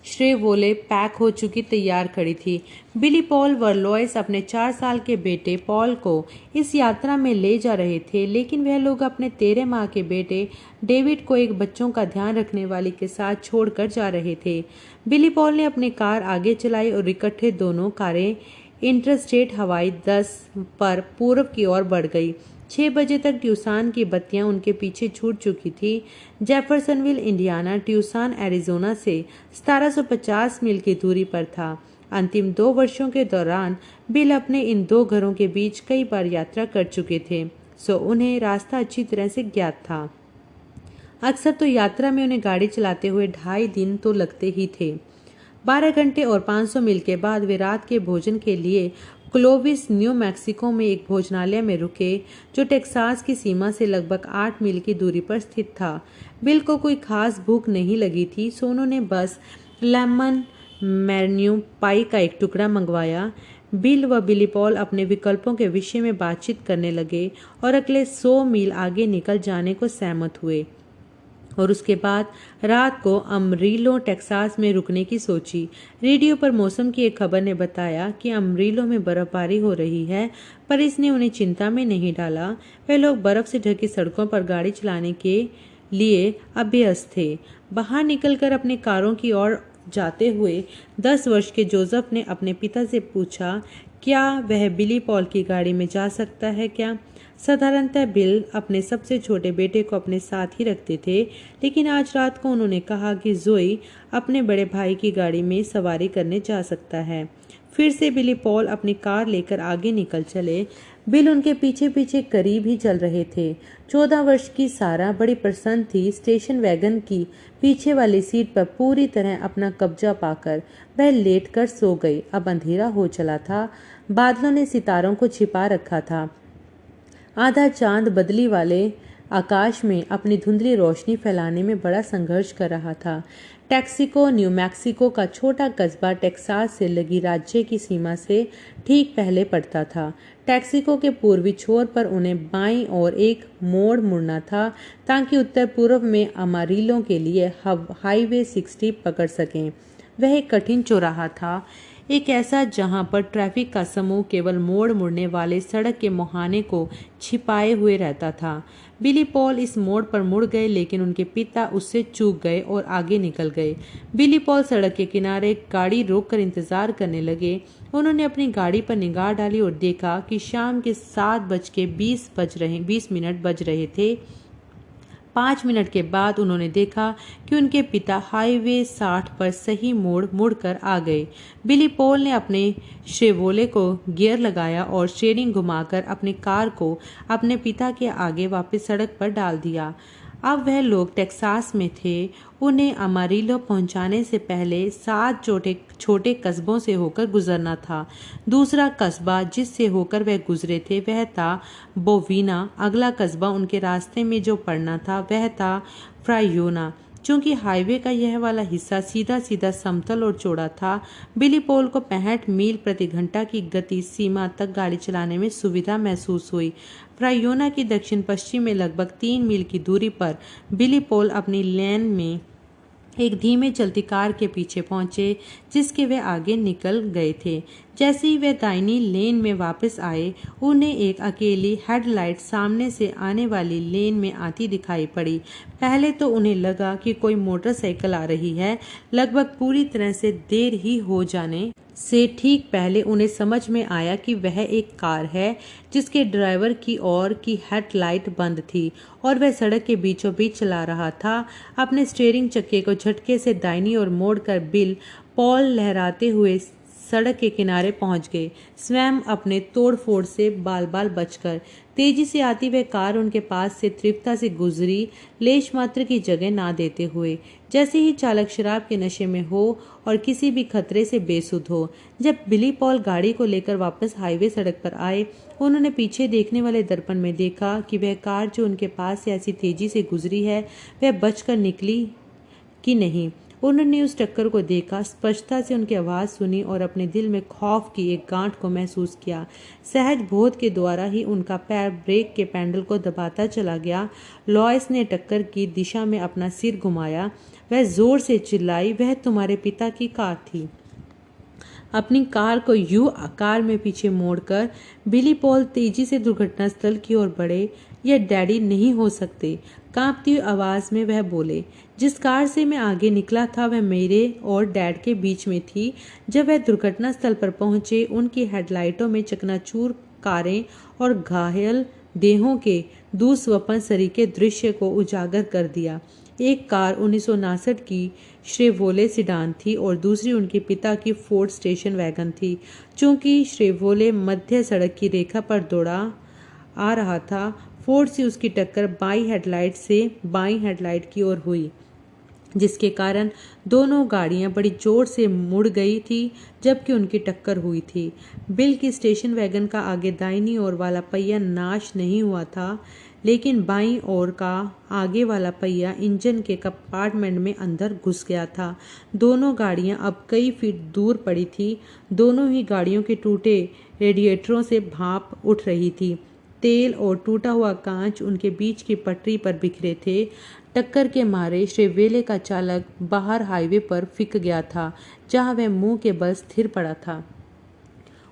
श्रेवोले पैक हो चुकी तैयार खड़ी थी। बिली पॉल व लॉयस अपने 4 साल के बेटे पॉल को इस यात्रा में ले जा रहे थे, लेकिन वह लोग अपने 13 माह के बेटे डेविड को एक बच्चों का ध्यान रखने वाली के साथ छोड़कर जा रहे थे। बिली पॉल ने अपनी कार आगे चलाई और इकट्ठे दोनों कारें इंटरस्टेट हवाई 10 पर पूर्व की ओर बढ़ गई। 6 बजे तक ट्यूसान की बत्तियां उनके पीछे छूट चुकी थी। जेफरसनविल इंडियाना ट्यूसान एरिजोना से 1750 मील की दूरी पर था। अंतिम 2 वर्षों के दौरान बिल अपने इन 2 घरों के बीच कई बार यात्रा कर चुके थे, सो उन्हें रास्ता अच्छी तरह से ज्ञात था। अक्सर तो यात्रा में उन्हें गाड़ी चलाते हुए 2.5 दिन तो लगते ही थे। 12 घंटे और 500 मील के बाद वे रात के भोजन के लिए क्लोविस, न्यू मैक्सिको में एक भोजनालय में रुके, जो टेक्सास की सीमा से लगभग 8 मील की दूरी पर स्थित था। बिल को कोई खास भूख नहीं लगी थी, सो उन्होंने बस लेमन मैन्यू पाई का एक टुकड़ा मंगवाया। बिल व बिली पॉल अपने विकल्पों के विषय में बातचीत करने लगे और अगले 100 मील आगे निकल जाने को सहमत हुए और उसके बाद रात को अमरीलो टेक्सास में रुकने की सोची। रेडियो पर मौसम की एक खबर ने बताया कि अमरीलो में बर्फबारी हो रही है, पर इसने उन्हें चिंता में नहीं डाला। वे लोग बर्फ से ढकी सड़कों पर गाड़ी चलाने के लिए अभ्यस्त थे। बाहर निकलकर अपनी कारों की ओर जाते हुए 10 वर्ष के जोसेफ ने अपने पिता से पूछा, क्या वह बिली पॉल की गाड़ी में जा सकता है क्या? साधारणतः बिल अपने सबसे छोटे बेटे को अपने साथ ही रखते थे, लेकिन आज रात को उन्होंने कहा कि जोई अपने बड़े भाई की गाड़ी में सवारी करने जा सकता है। फिर से बिली पॉल अपनी कार लेकर आगे निकल चले। बिल उनके पीछे पीछे करीब ही चल रहे थे। 14 वर्ष की सारा बड़ी प्रसन्न थी। स्टेशन वैगन की पीछे वाली सीट पर पूरी तरह अपना कब्जा पाकर वह लेटकर सो गई। अब अंधेरा हो चला था। बादलों ने सितारों को छिपा रखा था। आधा चांद बदली वाले आकाश में अपनी धुंधली रोशनी फैलाने में बड़ा संघर्ष कर रहा था। टेक्सिको, न्यू मैक्सिको का छोटा कस्बा टेक्सास से लगी राज्य की सीमा से ठीक पहले पड़ता था। टेक्सिको के पूर्वी छोर पर उन्हें बाईं ओर एक मोड़ मुड़ना था ताकि उत्तर पूर्व में अमारिलो के लिए हाईवे 60 पकड़ सकें। वह एक कठिन चौराहा था, एक ऐसा जहां पर ट्रैफिक का समूह केवल मोड़ मुड़ने वाले सड़क के मुहाने को छिपाए हुए रहता था। बिली पॉल इस मोड़ पर मुड़ गए, लेकिन उनके पिता उससे चूक गए और आगे निकल गए। बिली पॉल सड़क के किनारे गाड़ी रोककर इंतजार करने लगे। उन्होंने अपनी गाड़ी पर निगाह डाली और देखा कि शाम के 7:20 बज रहे थे। 5 मिनट के बाद उन्होंने देखा कि उनके पिता हाईवे 60 पर सही मोड़ मुड़कर आ गए। बिली पॉल ने अपने शेवोले को गियर लगाया और स्टीयरिंग घुमाकर अपनी कार को अपने पिता के आगे वापस सड़क पर डाल दिया। अब वह लोग टेक्सास में थे। उन्हें अमारिलो पहुंचाने से पहले 7 छोटे कस्बों से होकर गुजरना था। दूसरा कस्बा जिससे होकर वह गुजरे थे वह था बोवीना। अगला कस्बा उनके रास्ते में जो पड़ना था वह था फ्रायोना। चूंकि हाईवे का यह वाला हिस्सा सीधा सीधा समतल और चौड़ा था, बिली पॉल को 65 मील प्रति घंटा की गति सीमा तक गाड़ी चलाने में सुविधा महसूस हुई। फ्रायोना की दक्षिण पश्चिम में लगभग 3 मील की दूरी पर बिली पॉल अपनी लेन में एक धीमे चलती कार के पीछे पहुंचे, जिसके वे आगे निकल गए थे। जैसे ही वे दाहिनी लेन में वापस आए, उन्हें एक अकेली हेडलाइट सामने से आने वाली लेन में आती दिखाई पड़ी। पहले तो उन्हें लगा कि कोई मोटरसाइकिल आ रही है। लगभग पूरी तरह से देर ही हो जाने से ठीक पहले उन्हें समझ में आया कि वह एक कार है जिसके ड्राइवर की ओर की हेडलाइट बंद थी और वह सड़क के बीचों बीच चला रहा था। अपने स्टीयरिंग चक्के को झटके से दाहिनी ओर मोड़कर बिल पॉल लहराते हुए सड़क के किनारे पहुंच गए, स्वयं अपने तोड़-फोड़ से बाल-बाल बचकर। तेजी से आती वह कार उनके पास से तीव्रता से गुजरी, लेश मात्र की जगह ना देते हुए, जैसे ही चालक शराब के नशे में हो और किसी भी खतरे से बेसुध हो। जब बिली पॉल गाड़ी को लेकर वापस हाईवे सड़क पर आए, उन्होंने पीछे देखने वाले दर्पण में देखा कि वह कार जो उनके पास से ऐसी तेजी से गुजरी है, वह बचकर निकली कि नहीं। उन्होंने उस टक्कर को देखा, स्पष्टता से उनकी आवाज़ सुनी और अपने दिल में खौफ की एक गांठ को महसूस किया। सहज बोध के द्वारा ही उनका पैर ब्रेक के पैडल को दबाता चला गया। लॉयस ने टक्कर की दिशा में अपना सिर घुमाया। वह जोर से चिल्लाई, वह तुम्हारे पिता की कार थी। अपनी कार को यू आकार में पीछे मोड़कर बिली पॉल तेजी से दुर्घटना स्थल की ओर बढ़े। यह डैडी नहीं हो सकते, कांपती आवाज में वह बोले। जिस कार से मैं आगे निकला था वह मेरे और डैड के बीच में थी। जब वह दुर्घटना स्थल पर पहुंचे, उनकी हेडलाइटों में चकनाचूर कारें और घायल देहों के दुस्वप्न सरीखे दृश्य को उजागर कर दिया। एक कार 1959 की श्रेवोले सिडान थी और दूसरी उनके पिता की फोर्ड स्टेशन वैगन थी। चूंकि श्रेवोले मध्य सड़क की रेखा पर दौड़ा आ रहा था, फोर्ड से उसकी टक्कर बाईं हेडलाइट की ओर हुई, जिसके कारण दोनों गाड़ियां बड़ी जोर से मुड़ गई थी जबकि उनकी टक्कर हुई थी। बिल की स्टेशन वैगन का आगे दाहिनी ओर वाला पहिया नाश नहीं हुआ था, लेकिन बाईं ओर का आगे वाला पहिया इंजन के कंपार्टमेंट में अंदर घुस गया था। दोनों गाड़ियां अब कई फीट दूर पड़ी थी। दोनों ही गाड़ियों के टूटे रेडिएटरों से भाप उठ रही थी। तेल और टूटा हुआ कांच उनके बीच की पटरी पर बिखरे थे। टक्कर के मारे श्रेवेले का चालक बाहर हाईवे पर फिक गया था, जहां वह मुंह के बल स्थिर पड़ा था।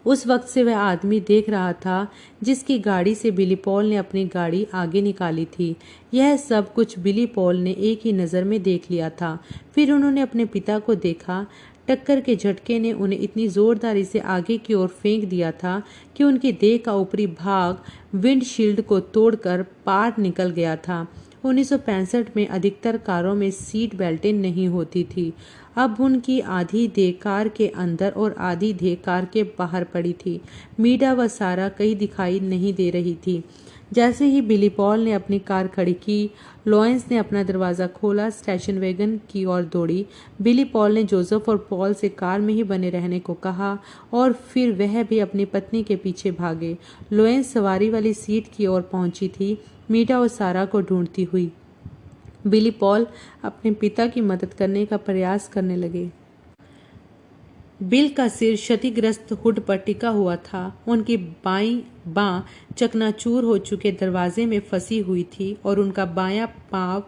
उस वक्त से वह आदमी देख रहा था जिसकी गाड़ी से बिली पॉल ने अपनी गाड़ी आगे निकाली थी। यह सब कुछ बिली पॉल ने एक ही नज़र में देख लिया था। फिर उन्होंने अपने पिता को देखा। टक्कर के झटके ने उन्हें इतनी जोरदारी से आगे की ओर फेंक दिया था कि उनकी देह का ऊपरी भाग विंडशील्ड को तोड़कर पार निकल गया था। 1965 में अधिकतर कारों में सीट बेल्टें नहीं होती थी। अब उनकी आधी देह कार के अंदर और आधी देह कार के बाहर पड़ी थी। मीडा व सारा कहीं दिखाई नहीं दे रही थी। जैसे ही बिली पॉल ने अपनी कार खड़ी की, लॉरेंस ने अपना दरवाज़ा खोला, स्टेशन वैगन की ओर दौड़ी। बिली पॉल ने जोसेफ और पॉल से कार में ही बने रहने को कहा और फिर वह भी अपनी पत्नी के पीछे भागे। लॉरेंस सवारी वाली सीट की ओर पहुंची थी, मीडा और सारा को ढूंढती हुई। बिली पॉल अपने पिता की मदद करने का प्रयास करने लगे। बिल का सिर क्षतिग्रस्त हुड पर टिका हुआ था। उनकी बाँ चकनाचूर हो चुके दरवाजे में फंसी हुई थी और उनका बायां पांव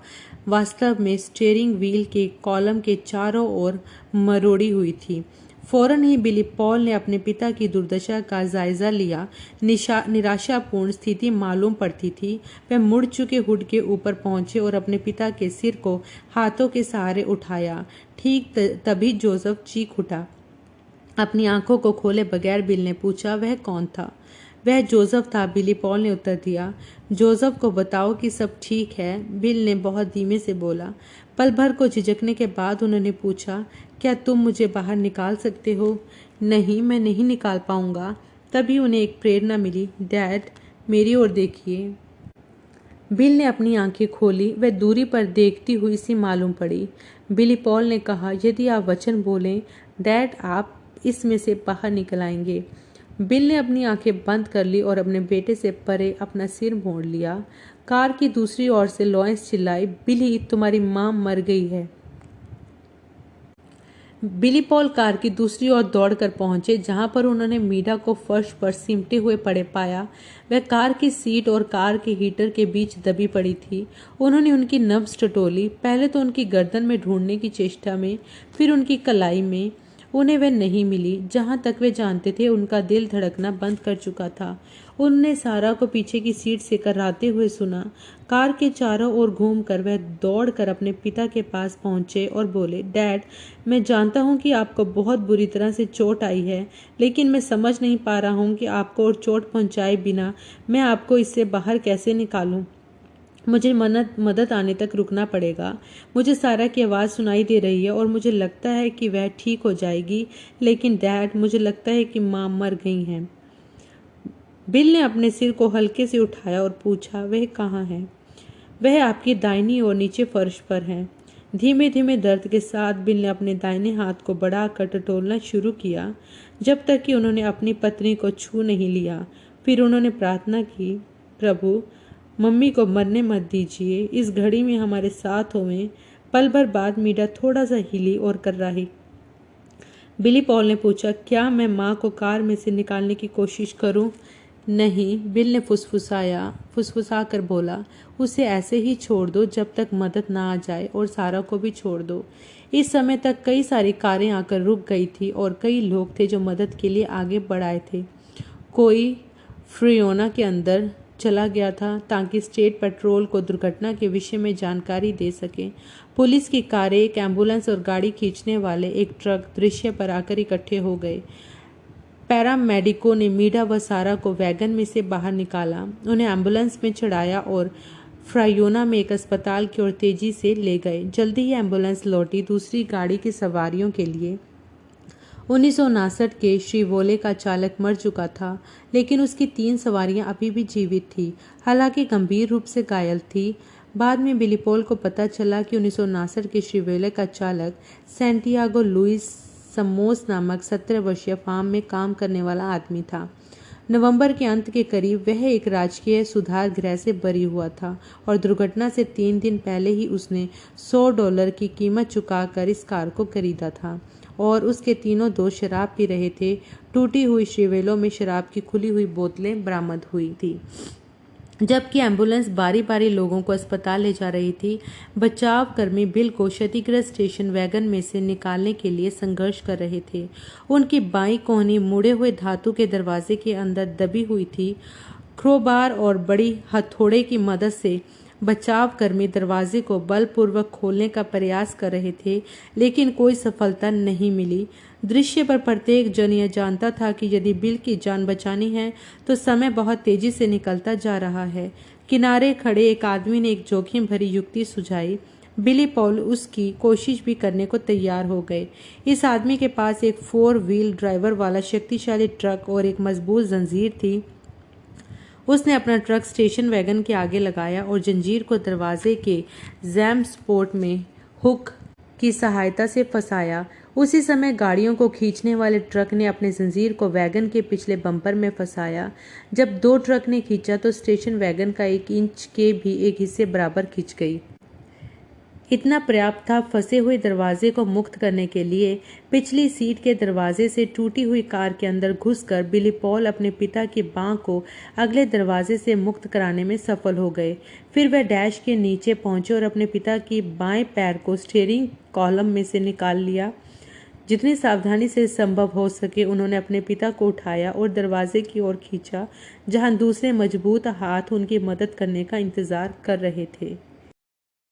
वास्तव में स्टीयरिंग व्हील के कॉलम के चारों ओर मरोड़ी हुई थी। फौरन ही बिली पॉल ने अपने पिता की दुर्दशा का जायजा लिया। निराशापूर्ण स्थिति मालूम पड़ती थी। वह मुड़ चुके हुड के ऊपर पहुंचे और अपने पिता के सिर को हाथों के सहारे उठाया। ठीक तभी जोसेफ चीख उठा। अपनी आंखों को खोले बगैर बिल ने पूछा, वह कौन था? वह जोसेफ था, बिली पॉल ने उत्तर दिया। जोसेफ को बताओ कि सब ठीक है, बिल ने बहुत धीमे से बोला। पल भर को झिझकने के बाद उन्होंने पूछा, क्या तुम मुझे बाहर निकाल सकते हो? नहीं, मैं नहीं निकाल पाऊंगा। तभी उन्हें एक प्रेरणा मिली। डैड, मेरी ओर देखिए। बिल ने अपनी आंखें खोली। वह दूरी पर देखती हुई सी मालूम पड़ी। बिली पॉल ने कहा, यदि आप वचन बोलें डैड, आप इसमें से बाहर निकल आएंगे। बिल ने अपनी आंखें बंद कर ली और अपने बेटे से परे अपना सिर मोड़ लिया। कार की दूसरी ओर से लॉरेंस चिल्लाई, बिली, तुम्हारी मां मर गई है। बिली पॉल कार की दूसरी ओर दौड़कर पहुंचे, जहां पर उन्होंने मीडा को फर्श पर सिमटे हुए पड़े पाया। वह कार की सीट और कार के हीटर के बीच दबी पड़ी थी। उन्होंने उनकी नब्ज टटोली, पहले तो उनकी गर्दन में ढूंढने की चेष्टा में, फिर उनकी कलाई में। उन्हें वह नहीं मिली। जहां तक वे जानते थे, उनका दिल धड़कना बंद कर चुका था। उन्होंने सारा को पीछे की सीट से कराते हुए सुना। कार के चारों ओर घूमकर वह दौड़कर अपने पिता के पास पहुंचे और बोले, डैड, मैं जानता हूं कि आपको बहुत बुरी तरह से चोट आई है, लेकिन मैं समझ नहीं पा रहा हूं कि आपको और चोट पहुंचाए बिना मैं आपको इससे बाहर कैसे निकालूं। मुझे मदद आने तक रुकना पड़ेगा। मुझे सारा की आवाज़ सुनाई दे रही है और मुझे लगता है कि वह ठीक हो जाएगी, लेकिन डैड, मुझे लगता है कि माँ मर गई हैं। बिल ने अपने सिर को हल्के से उठाया और पूछा, वह कहाँ है? वह आपकी दाहिनी ओर नीचे फर्श पर है। धीमे धीमे दर्द के साथ बिल ने अपने दाहिने हाथ को बढ़ाकर टटोलना शुरू किया, जब तक कि उन्होंने अपनी पत्नी को छू नहीं लिया। फिर उन्होंने प्रार्थना की, प्रभु, मम्मी को मरने मत दीजिए, इस घड़ी में हमारे साथ होवें। पल भर बाद मीडा थोड़ा सा हिली और कर्राही। बिली पॉल ने पूछा, क्या मैं माँ को कार में से निकालने की कोशिश करूं? नहीं, बिल ने फुसफुसा कर बोला, उसे ऐसे ही छोड़ दो जब तक मदद ना आ जाए, और सारा को भी छोड़ दो। इस समय तक कई सारी कारें आकर रुक गई थी और कई लोग थे जो मदद के लिए आगे बढ़ आए थे। कोई फ्रियोना के अंदर चला गया था ताकि स्टेट पेट्रोल को दुर्घटना के विषय में जानकारी दे सके। पुलिस की कारें, एक एम्बुलेंस और गाड़ी खींचने वाले एक ट्रक दृश्य पर आकर इकट्ठे हो गए। पैरामेडिकों ने मीडा व सारा को वैगन में से बाहर निकाला, उन्हें एम्बुलेंस में चढ़ाया और फ्रायोना में एक अस्पताल की ओर तेजी से ले गए। जल्दी ही एम्बुलेंस लौटी दूसरी गाड़ी की सवारियों के लिए। 1959 के श्रीवोले का चालक मर चुका था, लेकिन उसकी 3 सवारियां अभी भी जीवित थी, हालांकि गंभीर रूप से घायल थी। बाद में बिली पॉल को पता चला कि 1959 के श्रीवोले का चालक सैंटियागो लुइस समोस नामक 17 वर्षीय फार्म में काम करने वाला आदमी था। नवंबर के अंत के करीब वह एक राजकीय सुधार गृह से बरी हुआ था और दुर्घटना से 3 दिन पहले ही उसने $100 की कीमत चुकाकर इस कार को खरीदा था और उसके तीनों दोस्त शराब पी रहे थे। टूटी हुई श्रीवेलों में शराब की खुली हुई बोतलें बरामद हुई थी, जबकि एम्बुलेंस बारी बारी लोगों को अस्पताल ले जा रही थी। बचाव कर्मी बिल को क्षतिग्रस्त स्टेशन वैगन में से निकालने के लिए संघर्ष कर रहे थे। उनकी बाईं कोहनी मुड़े हुए धातु के दरवाजे के अंदर दबी हुई थी। क्रोबार और बड़ी हथौड़े की मदद से बचाव कर्मी दरवाजे को बलपूर्वक खोलने का प्रयास कर रहे थे, लेकिन कोई सफलता नहीं मिली। दृश्य पर प्रत्येक जन यह जानता था कि यदि बिल की जान बचानी है तो समय बहुत तेजी से निकलता जा रहा है। किनारे खड़े एक आदमी ने एक जोखिम भरी युक्ति सुझाई। बिली पॉल उसकी कोशिश भी करने को तैयार हो गए। इस आदमी के पास एक 4 व्हील ड्राइवर वाला शक्तिशाली ट्रक और एक मजबूत जंजीर थी। उसने अपना ट्रक स्टेशन वैगन के आगे लगाया और जंजीर को दरवाजे के जैम स्पोर्ट में हुक की सहायता से फंसाया। उसी समय गाड़ियों को खींचने वाले ट्रक ने अपने जंजीर को वैगन के पिछले बम्पर में फंसाया। जब 2 ट्रक ने खींचा तो स्टेशन वैगन का 1 इंच के भी एक हिस्से बराबर खींच गई। इतना पर्याप्त था फंसे हुए दरवाजे को मुक्त करने के लिए। पिछली सीट के दरवाजे से टूटी हुई कार के अंदर घुसकर बिली पॉल अपने पिता की बांह को अगले दरवाजे से मुक्त कराने में सफल हो गए। फिर वह डैश के नीचे पहुंचे और अपने पिता की बाएं पैर को स्टीयरिंग कॉलम में से निकाल लिया। जितनी सावधानी से संभव हो सके उन्होंने अपने पिता को उठाया और दरवाजे की ओर खींचा, जहां दूसरे मजबूत हाथ उनकी मदद करने का इंतजार कर रहे थे।